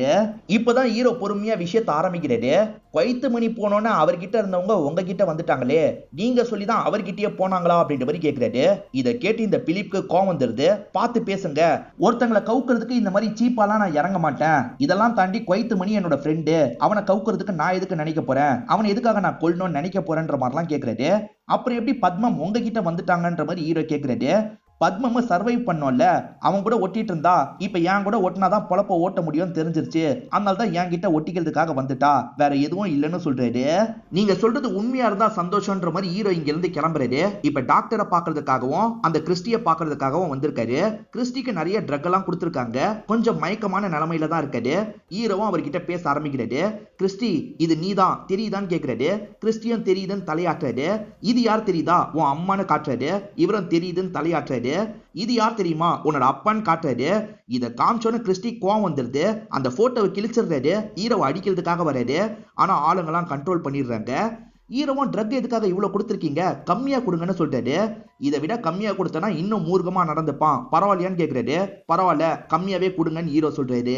இப்பதான் ஹீரோ பொறுமையா விஷயத்தை ஆரம்பிக்கிறாரு. கொய்த்து மணி போனோன்னு அவர்கிட்ட இருந்தவங்க உங்ககிட்ட வந்துட்டாங்களே, நீங்க சொல்லிதான் அவர்கிட்டயே போனாங்களா அப்படின்ற மாதிரி கேட்கிறாரு. இதை கேட்டு இந்த பிலிப்புக்கு கோவம் வந்துருது. பார்த்து பேசுங்க, ஒருத்தங்களை கவுக்கிறதுக்கு இந்த மாதிரி சீப்பாலாம் நான் இறங்க மாட்டேன். இதெல்லாம் தாண்டி கொய்த்து மணி என்னோட ஃப்ரெண்டு, அவனை கவுக்கிறதுக்கு நான் எதுக்கு நினைக்க போறேன், அவனை எதுக்காக நான் கொல்லணும்னு நினைக்க போறேன்ற மாதிரிலாம் கேட்கிறாரு. அப்புறம் எப்படி பத்மம் உங்ககிட்ட வந்துட்டாங்கன்ற மாதிரி ஹீரோ கேட்கிறாரு. பத்மம் சர்வைவ் பண்ணோம்ல, அவன் கூட ஒட்டிட்டு இருந்தா, இப்ப என் கூட ஒட்டினாதான் பொழப்ப ஓட்ட முடியும் தெரிஞ்சிருச்சு. அதனாலதான் என் கிட்ட ஒட்டிக்கிறதுக்காக வந்துட்டா, வேற எதுவும் இல்லைன்னு சொல்றாரு. நீங்க சொல்றது உண்மையா இருந்தா சந்தோஷம்ன்ற மாதிரி ஹீரோ இங்க இருந்து கிளம்புறாரு. இப்ப டாக்டரை பாக்குறதுக்காகவும் அந்த கிறிஸ்டியை பாக்குறதுக்காகவும் வந்திருக்காரு. கிறிஸ்டிக்கு நிறைய ட்ரக் எல்லாம் கொடுத்திருக்காங்க. கொஞ்சம் மயக்கமான நிலைமையில தான் இருக்காரு. ஹீரோவும் அவர்கிட்ட பேச ஆரம்பிக்கிறாரு. கிறிஸ்டி, இது நீதான் தெரியுதான்னு கேட்கிறாரு. கிறிஸ்டியும் தெரியுதுன்னு தலையாட்டுறாரு. இது யார் தெரியுதா, உன் அம்மான்னு காட்டுறாரு. இவரும் தெரியுதுன்னு தலையாட்டுறாரு. இது யார் தெரியுமா, உன்னோட அப்பான்னு காட்டுறாரு. இத காமிச்சோன்னு கிறிஸ்டி கோவம் வந்துருது. அந்த போட்டோவை கிழிச்சிடுறாரு. ஹீரோவை அடிக்கிறதுக்காக வராரு. ஆனா ஆளுங்கெல்லாம் கண்ட்ரோல் பண்ணிடுறாங்க. ஹீரோவும் ட்ரக் எதுக்காக இவ்வளவு கொடுத்துருக்கீங்க, கம்மியா கொடுங்கன்னு சொல்லிட்டாரு. இதை விட கம்மியா கொடுத்தனா இன்னும் மூர்க்கமா நடந்துப்பான், பரவாயில்லையான்னு கேட்கிறாரு. பரவாயில்ல, கம்மியாவே கொடுங்கன்னு ஹீரோ சொல்றாரு.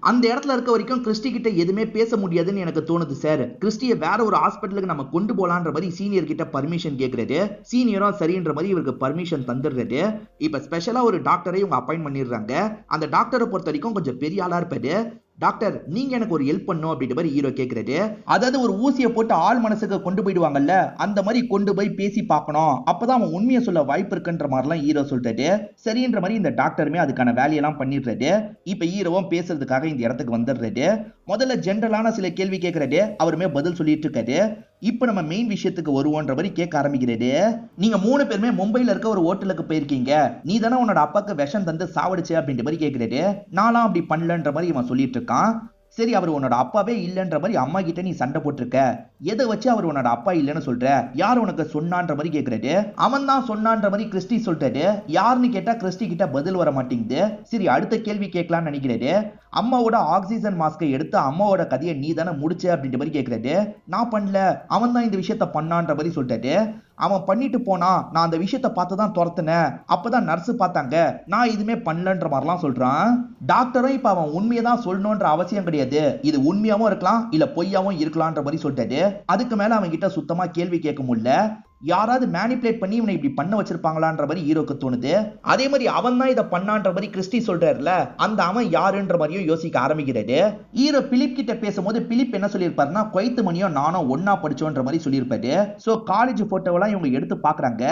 அந்த இடத்துல இருக்க வரைக்கும் கிறிஸ்டி கிட்ட எதுவுமே பேச முடியாதுன்னு எனக்கு தோணுது சார். கிறிஸ்டியை வேற ஒரு ஹாஸ்பிட்டலுக்கு நம்ம கொண்டு போலான்ற மாதிரி சீனியர் கிட்ட பர்மிஷன் கேட்கிறாரு. சீனியரும் சரின்ற மாதிரி இவருக்கு பர்மிஷன் தந்துடுறாரு. இப்ப ஸ்பெஷலா ஒரு டாக்டரை இவங்க அப்பாயிண்ட் பண்ணிடுறாங்க. அந்த டாக்டரை பொறுத்த வரைக்கும் கொஞ்சம் பெரிய ஆளா இருப்பாரு. டாக்டர், நீங்க எனக்கு ஒரு ஹெல்ப் பண்ணும் அப்படின்ற மாதிரி ஹீரோ கேட்கிறாரு. அதாவது ஒரு ஊசியை போட்டு ஆள் மனசுக்கு கொண்டு போயிடுவாங்கல்ல, அந்த மாதிரி கொண்டு போய் பேசி பார்க்கணும், அப்பதான் அவன் உண்மையை சொல்ல வாய்ப்பு இருக்குன்ற மாதிரிலாம் ஹீரோ சொல்லிட்டாரு. சரின்ற மாதிரி இந்த டாக்டருமே அதுக்கான வேலையெல்லாம் பண்ணிடுறாரு. இப்ப ஹீரோவும் பேசுறதுக்காக இந்த இடத்துக்கு வந்துடுறாரு. முதல்ல ஜென்ரலான சில கேள்வி கேட்கிறாரு. அவருமே பதில் சொல்லிட்டு இருக்காரு. இப்ப நம்ம மெயின் விஷயத்துக்கு வருவோன்ற மாதிரி கேட்க ஆரம்பிக்கிறாரு. நீங்க 3 பேருமே மும்பைல இருக்க ஒரு ஹோட்டலுக்கு போயிருக்கீங்க. நீ தானே உன்னோட அப்பாக்கு விஷம் தந்து சாவடிச்சு அப்படின்ற மாதிரி கேட்கிறாரு. நான்லாம் அப்படி பண்ணலன்ற மாதிரி இவன் சொல்லிட்டு இருக்கான். சரி, அவர் உன்னோட அப்பாவே இல்லைன்ற மாதிரி அம்மா கிட்ட நீ சண்டை போட்டிருக்க, எதை வச்சு அவர் உன்னோட அப்பா இல்லைன்னு சொல்ற, யார் உனக்கு சொன்னான்ற மாதிரி கேட்கிறாரு. அவன் தான் சொன்னான்ற மாதிரி கிறிஸ்டி சொல்றாரு. யாருன்னு கேட்டா கிறிஸ்டி கிட்ட பதில் வர மாட்டேங்குது. சரி, அடுத்த கேள்வி கேட்கலாம்னு நினைக்கிறாரு. அம்மாவோட ஆக்சிஜன் மாஸ்கை எடுத்து அம்மாவோட கதையை நீ தானே முடிச்ச அப்படின்ற மாதிரி கேட்கிறாரு. நான் பண்ணல, அவன் தான் இந்த விஷயத்த பண்ணான்ற மாதிரி சொல்லிட்டாரு. அவன் பண்ணிட்டு போனா, நான் அந்த விஷயத்த பார்த்துதான் துரத்துனேன், அப்பதான் நர்ஸ் பார்த்தாங்க, நான் இதுமே பண்ணலன்ற மாதிரிலாம் சொல்றான். டாக்டரும் இப்ப அவன் உண்மையை தான் சொல்லணும்ன்ற அவசியம் கிடையாது, இது உண்மையாவும் இருக்கலாம் இல்ல பொய்யாவும் இருக்கலாம்ன்ற மாதிரி சொல்லிட்டாரு. அதுக்கு மேல அவன் கிட்ட சுத்தமா கேள்வி கேட்க முடியல. யாராவது மேனிபுலேட் பண்ணி இவனை இப்படி பண்ண வச்சிருப்பாங்களான்ற மாதிரி ஹீரோக்கு தோணுது. அதே மாதிரி அவன் தான் இதை பண்ணான்ற மாதிரி கிறிஸ்டி சொல்றாருல, அந்த அவன் யாருன்ற மாதிரியும் யோசிக்க ஆரம்பிக்கிறாரு. ஹீரோ பிலிப் கிட்ட பேசும்போது பிலிப் என்ன சொல்லியிருப்பாருன்னா, கொய்த்து மணியும் நானும் ஒன்னா படிச்சோன்ற மாதிரி சொல்லியிருப்பாரு. சோ காலேஜ் போட்டோவெல்லாம் இவங்க எடுத்து பாக்குறாங்க.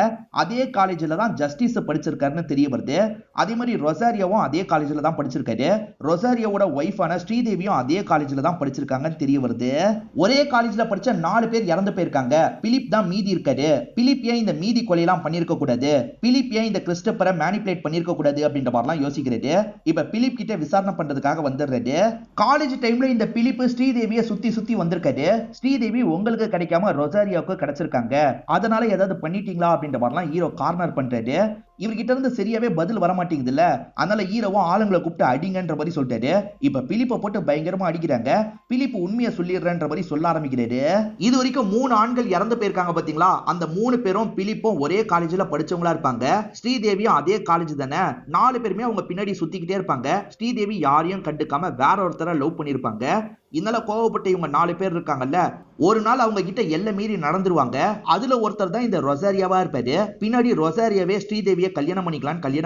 அதே காலேஜ்ல தான் ஜஸ்டிஸ் படிச்சிருக்காருன்னு தெரிய வருது. அதே மாதிரி ரொசாரியோவும் அதே காலேஜ்ல தான் படிச்சிருக்காரு. ரொசாரியோட ஒய்ஃபான ஸ்ரீதேவியும் அதே காலேஜ்ல தான் படிச்சிருக்காங்கன்னு தெரிய வருது. ஒரே காலேஜ்ல படிச்ச 4 பேர் இறந்து போயிருக்காங்க. பிலிப் தான் மீதி இருக்காரு. பிலிப் ஏன் இந்த மீதி கொலையெல்லாம் பண்ணிருக்க கூடாது, பிலிப் ஏன் இந்த கிறிஸ்டோபரை மேனிபுலேட் பண்ணிருக்க கூடாது அப்படின்ற மாதிரிலாம் யோசிக்கிறது. இப்ப பிலிப் கிட்ட விசாரணை பண்றதுக்காக வந்துடுறது. காலேஜ் டைம்ல இந்த பிலிப் ஸ்ரீதேவியை சுத்தி சுத்தி வந்திருக்காரு. ஸ்ரீதேவி உங்களுக்கு கிடைக்காம ரொசாரியோவுக்கு கிடைச்சிருக்காங்க, அதனால ஏதாவது பண்ணிட்டீங்களா அப்படின்ற மாதிரிலாம் ஹீரோ கார்னர் பண்றாரு. இவர்கிட்ட இருந்து சரியாவே பதில் வர மாட்டேங்குது இல்ல, அதனால ஹீரோவும் ஆளுங்களை கூப்பிட்டு அடிங்கன்ற மாதிரி சொல்லிட்டாரு. இப்ப பிலிப்பை போட்டு பயங்கரமா அடிக்கிறாங்க. பிலிப் உண்மையை சொல்லிடுறன்ற மாதிரி சொல்ல ஆரம்பிக்கிறாரு. இது வரைக்கும் 3 ஆண்கள் இறந்து போயிருக்காங்க பாத்தீங்களா, அந்த 3 பேரும் பிலிப்பும் ஒரே காலேஜ்ல படிச்சவங்களா இருப்பாங்க. ஸ்ரீதேவியும் அதே காலேஜ் தானே. 4 பேருமே அவங்க பின்னாடி சுத்திக்கிட்டே இருப்பாங்க. ஸ்ரீதேவி யாரையும் கண்டுக்காம வேற ஒருத்தரை லவ் பண்ணிருப்பாங்க. இதனால கோவப்பட்ட இவங்க 4 பேர் இருக்காங்கல்ல, ஒரு நாள் அவங்க கிட்ட எல்லை மீறி நடந்துருவாங்க. அதுல ஒருத்தர் தான் இந்த ரொசாரியாவா இருப்பாரு. பின்னாடி ரொசாரியாவே ஸ்ரீதேவியை கல்யாணம்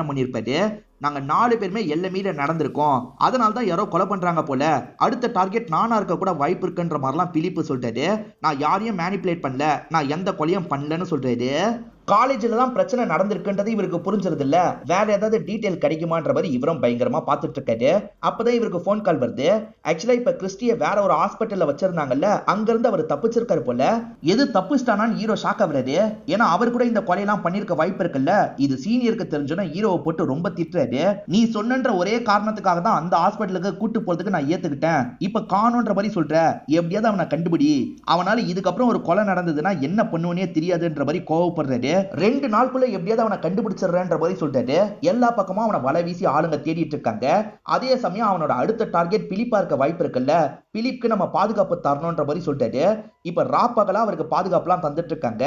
பண்ணிருப்பாரு. நாங்க 4 பேருமே எல்லை மீறி நடந்திருக்கோம், அதனால தான் யாரோ கொலை பண்றாங்க போல, அடுத்த டார்கெட் நானா இருக்க கூட வாய்ப்பு இருக்குன்ற மாதிரிலாம் பிலிப்பு சொல்லிட்டாரு. நான் யாரையும் மேனிபுலேட் பண்ணல, நான் எந்த கொலையும் பண்ணலன்னு சொல்றாரு. காலேஜ்ல தான் பிரச்சனை நடந்திருக்குன்றது இவருக்கு புரிஞ்சது இல்ல, வேற ஏதாவது டீடைல் கிடைக்குமான்ற மாதிரி இவரும் பயங்கரமா பார்த்துட்டு இருக்காரு. அப்பதான் இவருக்கு போன் கால் வருது. ஆக்சுவலா இப்ப கிறிஸ்டிய வேற ஒரு ஹாஸ்பிட்டல்ல வச்சிருந்தாங்கல்ல, அங்க இருந்து அவர் தப்பிச்சிருக்காரு போல. எது தப்பிச்சிட்டானான்னு ஹீரோ ஷாக் ஆகுறாரு. ஏன்னா அவர் கூட இந்த கொலையெல்லாம் பண்ணிருக்க வாய்ப்பு இருக்குல்ல. இது சீனியருக்கு தெரிஞ்சோன்னா ஹீரோவை போட்டு ரொம்ப திட்டுறாரு. நீ சொன்னன்ற ஒரே காரணத்துக்காக தான் அந்த ஹாஸ்பிட்டலுக்கு கூட்டு போறதுக்கு நான் ஏத்துக்கிட்டேன், இப்ப காணோன்ற மாதிரி சொல்ற, எப்படியாவது அவனை கண்டுபிடி, அவனால இதுக்கப்புறம் ஒரு கொலை நடந்ததுன்னா என்ன பண்ணுவனே தெரியாதுன்ற மாதிரி கோவப்படுறாரு. 2 நாளுக்குள்ள எப்படியாவது அவனை கண்டுபிடிச்சிடுறேன்ற மாதிரி சொல்லிட்டாரு. எல்லா பக்கமும் அவனை வலை வீசி ஆளுங்க தேடிட்டு இருக்காங்க. அதே சமயம் அவனோட அடுத்த டார்கெட் பிலிப்பா இருக்க வாய்ப்பு இருக்குல்ல, பிலிப்க்கு நம்ம பாதுகாப்பு தரணும்ன்ற மாதிரி சொல்லிட்டாரு. இப்ப ராப்பகலா அவருக்கு பாதுகாப்புலாம் தந்துட்டு இருக்காங்க.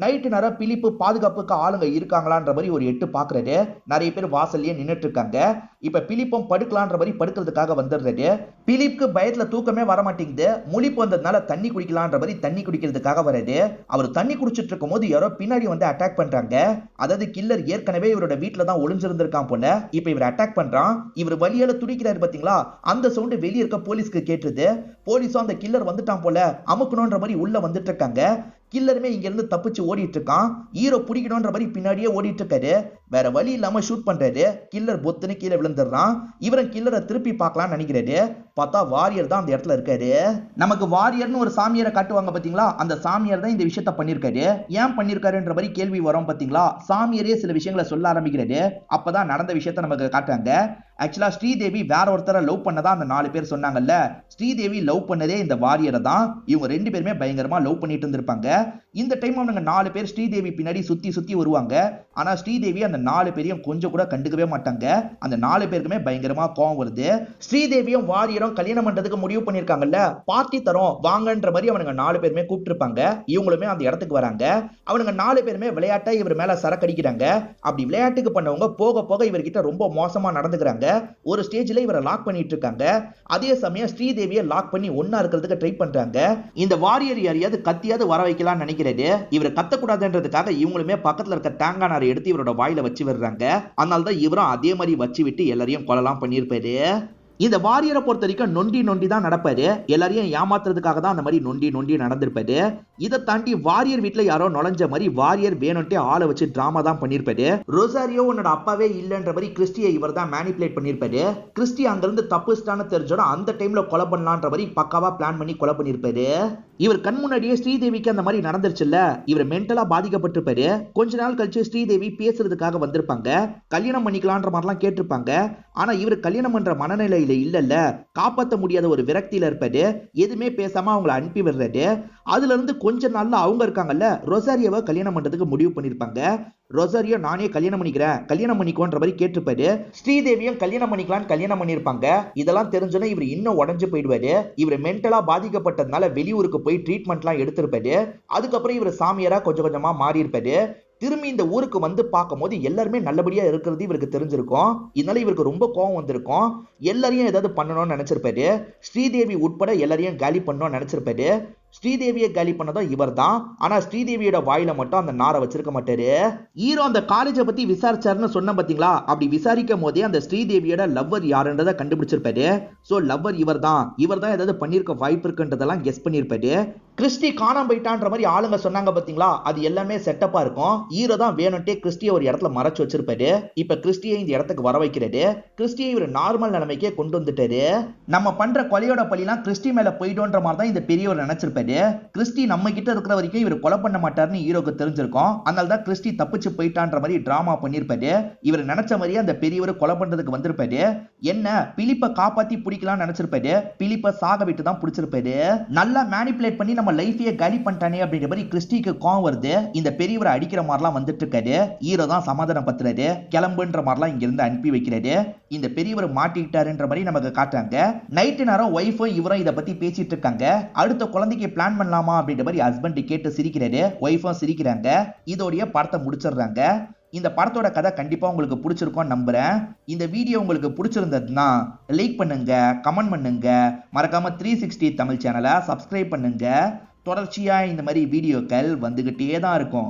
நைட்டு நேரம் பிலிப்பு பாதுகாப்புக்கு ஆளுங்க இருக்காங்களான்ற மாதிரி ஒரு எட்டு பாக்குறாரு. நிறைய பேர் வாசல்லயே நின்னுட்டு இருக்காங்க. இப்ப பிலிப்பும் படுக்கலான்ற மாதிரி படுக்கிறதுக்காக வந்துடுறாரு. பிலிப்க்கு பயத்துல தூக்கமே வர மாட்டேங்குது. முழிப்பு வந்ததுனால தண்ணி குடிக்கலான்ற மாதிரி தண்ணி குடிக்கிறதுக்காக வராரு. அவர் தண்ணி குடிச்சிட்டு இருக்கும் போது யாரோ பின்னாடி வந்து அட்டாக் பண்றாங்க. அதாவது கில்லர் ஏற்கனவே இவரோட வீட்டுல தான் ஒளிஞ்சிருந்திருக்கான் போல. இப்ப இவர் அட்டாக் பண்றான். இவர் வலியால துடிக்கிறாரு பாத்தீங்களா, அந்த சவுண்ட் வெளியே இருக்க போலீஸ்க்கு கேட்டுது. போலீஸும் அந்த கில்லர் வந்துட்டான் போல அமுக்கணும்ன்ற மாதிரி உள்ள வந்துட்டு இருக்காங்க. கில்லருமே இங்க இருந்து தப்பிச்சு ஓடிட்டு இருக்கான். ஹீரோ பிடிக்கணும்ன்ற மாதிரி பின்னாடியே ஓடிட்டு இருக்காரு. வேற வழி இல்லாம ஷூட் பண்றாரு. கில்லர் பொத்துன்னு கீழே விழுந்துடுறான். இவரும் கில்லரை திருப்பி பார்க்கலாம்னு நினைக்கிறாரு. பார்த்தா வாரியர் தான் அந்த இடத்துல இருக்காரு. நமக்கு வாரியர்னு ஒரு சாமியாரை காட்டுவாங்க பாத்தீங்களா, அந்த சாமியார் தான் இந்த விஷயத்த பண்ணிருக்காரு. ஏன் பண்ணிருக்காருன்ற மாதிரி கேள்வி வரும் பாத்தீங்களா, சாமியாரே சில விஷயங்களை சொல்ல ஆரம்பிக்கிறாரு. அப்பதான் நடந்த விஷயத்த நமக்கு காட்டுறாங்க. ஆக்சுவலா ஸ்ரீதேவி வேற ஒருத்தரை லவ் பண்ணதா அந்த 4 பேர் சொன்னாங்கல்ல, ஸ்ரீதேவி லவ் பண்ணதே இந்த வாரியரை தான். இவங்க 2 பேருமே பயங்கரமா லவ் பண்ணிட்டு இருந்திருப்பாங்க. இந்த டைம் அவங்க 4 பேர் ஸ்ரீதேவி பின்னாடி சுத்தி சுத்தி வருவாங்க. ஆனா ஸ்ரீதேவி அந்த 4 பேரையும் கொஞ்சம் கூட கண்டுக்கவே மாட்டாங்க. அந்த 4 பேருக்குமே பயங்கரமா கோவம் வருது. ஸ்ரீதேவியும் வாரியரும் கல்யாணம் பண்றதுக்கு முடிவு பண்ணிருக்காங்கல்ல, பார்ட்டி தரோம் வாங்கன்ற மாதிரி அவனுங்க 4 பேருமே கூப்பிட்டுருப்பாங்க. இவங்களுமே அந்த இடத்துக்கு வராங்க. அவனுங்க 4 பேருமே விளையாட்டா இவர் மேல சரக்கடிக்கிறாங்க. அப்படி விளையாட்டுக்கு பண்ணவங்க போக போக இவர்கிட்ட ரொம்ப மோசமா நடந்துக்கிறாங்க. ஒரு ஸ்டேஜ்ல இவரை லாக் பண்ணிட்டு இருக்காங்க. அதே சமயம் ஸ்ரீதேவியை லாக் பண்ணி ஒன்னா இருக்கிறதுக்கு ட்ரை பண்றாங்க. இந்த வாரியர் யாரையாவது கத்தியாவது வர வைக்கலாம்னு நினைக்கிறது. இவர் கத்தக்கூடாதுன்றதுக்காக இவங்களுமே பக்கத்துல இருக்க தேங்காய் நாரை எடுத்து இவரோட வாயில வச்சு விடுறாங்க. அதனாலதான் இவரும் அதே மாதிரி வச்சு விட்டு எல்லாரையும் கொல்லலாம் பண்ணிருப்பாரு. இந்த வாரியரை பொறுத்த வரைக்கும் நொண்டி நொண்டி தான் நடப்பாரு. எல்லாரையும் ஏமாத்துறதுக்காக தான் அந்த மாதிரி நொண்டி நொண்டி நடந்திருப்பாரு. இதை தாண்டி வாரியர் வீட்டுல யாரோ நுழைஞ்ச மாதிரி வாரியர் வேணும்ட்டே ஆளை வச்சு டிராமா தான் பண்ணிருப்பாரு. ரொசாரியோ உன்னோட அப்பாவே இல்லன்ற மாதிரி கிறிஸ்டியை இவர் தான் மேனிபுலேட் பண்ணிருப்பாரு. கிறிஸ்டி அங்கிருந்து தப்புஸ்டான்னு தெரிஞ்சோட அந்த டைம்ல கொலை பண்ணலான்ற மாதிரி பக்காவா பிளான் பண்ணி கொலை பண்ணிருப்பாரு. இவர் கண் முன்னாடியே ஸ்ரீதேவிக்கு அந்த மாதிரி நடந்துருச்சுல்ல, இவர் மென்டலா பாதிக்கப்பட்டிருப்பாரு. கொஞ்ச நாள் கழிச்சு ஸ்ரீதேவி பேசுறதுக்காக வந்திருப்பாங்க. கல்யாணம் பண்ணிக்கலான்ற மாதிரிலாம் கேட்டிருப்பாங்க. ஆனா இவர் கல்யாணம் பண்ற மனநிலையில இல்லல்ல, காப்பாற்ற முடியாத ஒரு விரக்தியில இருப்பாரு. எதுவுமே பேசாம அவங்களை அனுப்பி விடுறாரு. அதுல இருந்து கொஞ்ச நாள்ல அவங்க இருக்காங்கல்ல, ரொசாரியோவை கல்யாணம் பண்றதுக்கு முடிவு பண்ணிருப்பாங்க. ரொசாரியோ நானே கல்யாணம் பண்ணிக்கிறேன், கல்யாணம் பண்ணிக்கோன்ற மாதிரி கேட்டிருப்பாரு. ஸ்ரீதேவியும் கல்யாணம் பண்ணிக்கலான்னு கல்யாணம் பண்ணிருப்பாங்க. இதெல்லாம் தெரிஞ்சோன்னா இவர் இன்னும் உடஞ்சு போயிடுவாரு. இவர் மென்டலா பாதிக்கப்பட்டதுனால வெளியூருக்கு போய் ட்ரீட்மெண்ட்லாம் எடுத்திருப்பாரு. அதுக்கப்புறம் இவர் சாமியாரா கொஞ்சம் கொஞ்சமா மாறி இருப்பாரு. திரும்பி இந்த ஊருக்கு வந்து பார்க்கும் போது எல்லாருமே நல்லபடியா இருக்கிறது இவருக்கு தெரிஞ்சிருக்கும். இதனால இவருக்கு ரொம்ப கோவம் வந்திருக்கும். எல்லாரையும் ஏதாவது பண்ணணும்னு நினைச்சிருப்பாரு. ஸ்ரீதேவி உட்பட எல்லாரையும் காலி பண்ணணும்னு நினைச்சிருப்பாரு. ஸ்ரீதேவியை காலி பண்ணதும் இவர் தான். ஆனா ஸ்ரீதேவியோட வாயில மட்டும் அந்த நாரை வச்சிருக்க மாட்டாரு. ஹீரோ அந்த காலேஜை பத்தி விசாரிச்சாருன்னு சொன்ன பாத்தீங்களா, அப்படி விசாரிக்கும் போதே அந்த ஸ்ரீதேவியோட லவ்வர் யாருன்றதை கண்டுபிடிச்சிருப்பாரு. சோ லவ்வர் இவர் தான் ஏதாவது பண்ணிருக்க வாய்ப்பு இருக்குன்றதெல்லாம் கெஸ் பண்ணிருப்பாரு. கிறிஸ்டி காணாம போயிட்டான்ற மாதிரி ஆளுங்க சொன்னாங்க பாத்தீங்களா, அது எல்லாமே செட்டப்பா இருக்கும். ஹீரோ தான் வேணும்ட்டே கிறிஸ்டியை ஒரு இடத்துல மறைச்சு வச்சிருப்பாரு. இப்ப கிறிஸ்டியை இந்த இடத்துக்கு வர வைக்கிறாரு. கிறிஸ்டியை ஒரு நார்மல் நிலைமைக்கே கொண்டு வந்துட்டாரு. நம்ம பண்ற கொலையோட பழிலாம் கிறிஸ்டி மேல போயிடும்ன்ற மாதிரி தான் இந்த பெரியவர் நினைச்சிருப்பாரு. கிறிஸ்டி நம்ம கிட்ட இருக்கிற வரைக்கும் இவர் கொலை பண்ண மாட்டாருன்னு ஹீரோக்கு தெரிஞ்சிருக்கும். அதனால தான் கிறிஸ்டி தப்பிச்சு போயிட்டான்ற மாதிரி டிராமா பண்ணிருப்பாரு. இவர் நினைச்ச மாதிரியே அந்த பெரியவர் கொலை பண்றதுக்கு வந்திருப்பாரு. என்ன பிலிப்பை காப்பாத்தி பிடிக்கலாம்னு நினைச்சிருப்பாரு. பிலிப்பை சாக விட்டு தான் பிடிச்சிருப்பாரு. நல்லா மேனிபுலேட் பண்ணி நம்ம லைஃபையே காலி பண்ணிட்டானே அப்படின்ற மாதிரி கிறிஸ்டிக்கு கோவம் வருது. இந்த பெரியவரை அடிக்கிற மாதிரிலாம் வந்துட்டு இருக்காரு. ஹீரோ தான் சமாதானம் பத்துறாரு. கிளம்புன்ற மாதிரிலாம் இங்க இருந்து அனுப்பி வைக்கிறாரு. இந்த பெரியவர் மாட்டிக்கிட்டாருன்ற மாதிரி நமக்கு காட்டுறாங்க. நைட்டு நேரம் ஒய்ஃபும் இவரும் இதை பத்தி பேசிட்டு இருக்காங்க. அடுத்த குழந்தைக்கு பிளான் பண்ணலாமா அப்படின்ற மாதிரி ஹஸ்பண்ட் கேட்டு சிரிக்கிறாரு. ஒய்ஃபும் சிரிக்கிறாங்க. இதோடைய படத்தை முடிச்சிடுறாங்க. இந்த படத்தோட கதை கண்டிப்பா உங்களுக்கு பிடிச்சிருக்கும் நம்புறேன். இந்த வீடியோ உங்களுக்கு பிடிச்சிருந்ததுன்னா லைக் பண்ணுங்க, கமெண்ட் பண்ணுங்க, மறக்காம 360 தமிழ் சேனலை சப்ஸ்கிரைப் பண்ணுங்க. தொடர்ச்சியா இந்த மாதிரி வீடியோக்கள் வந்துகிட்டே தான் இருக்கும்.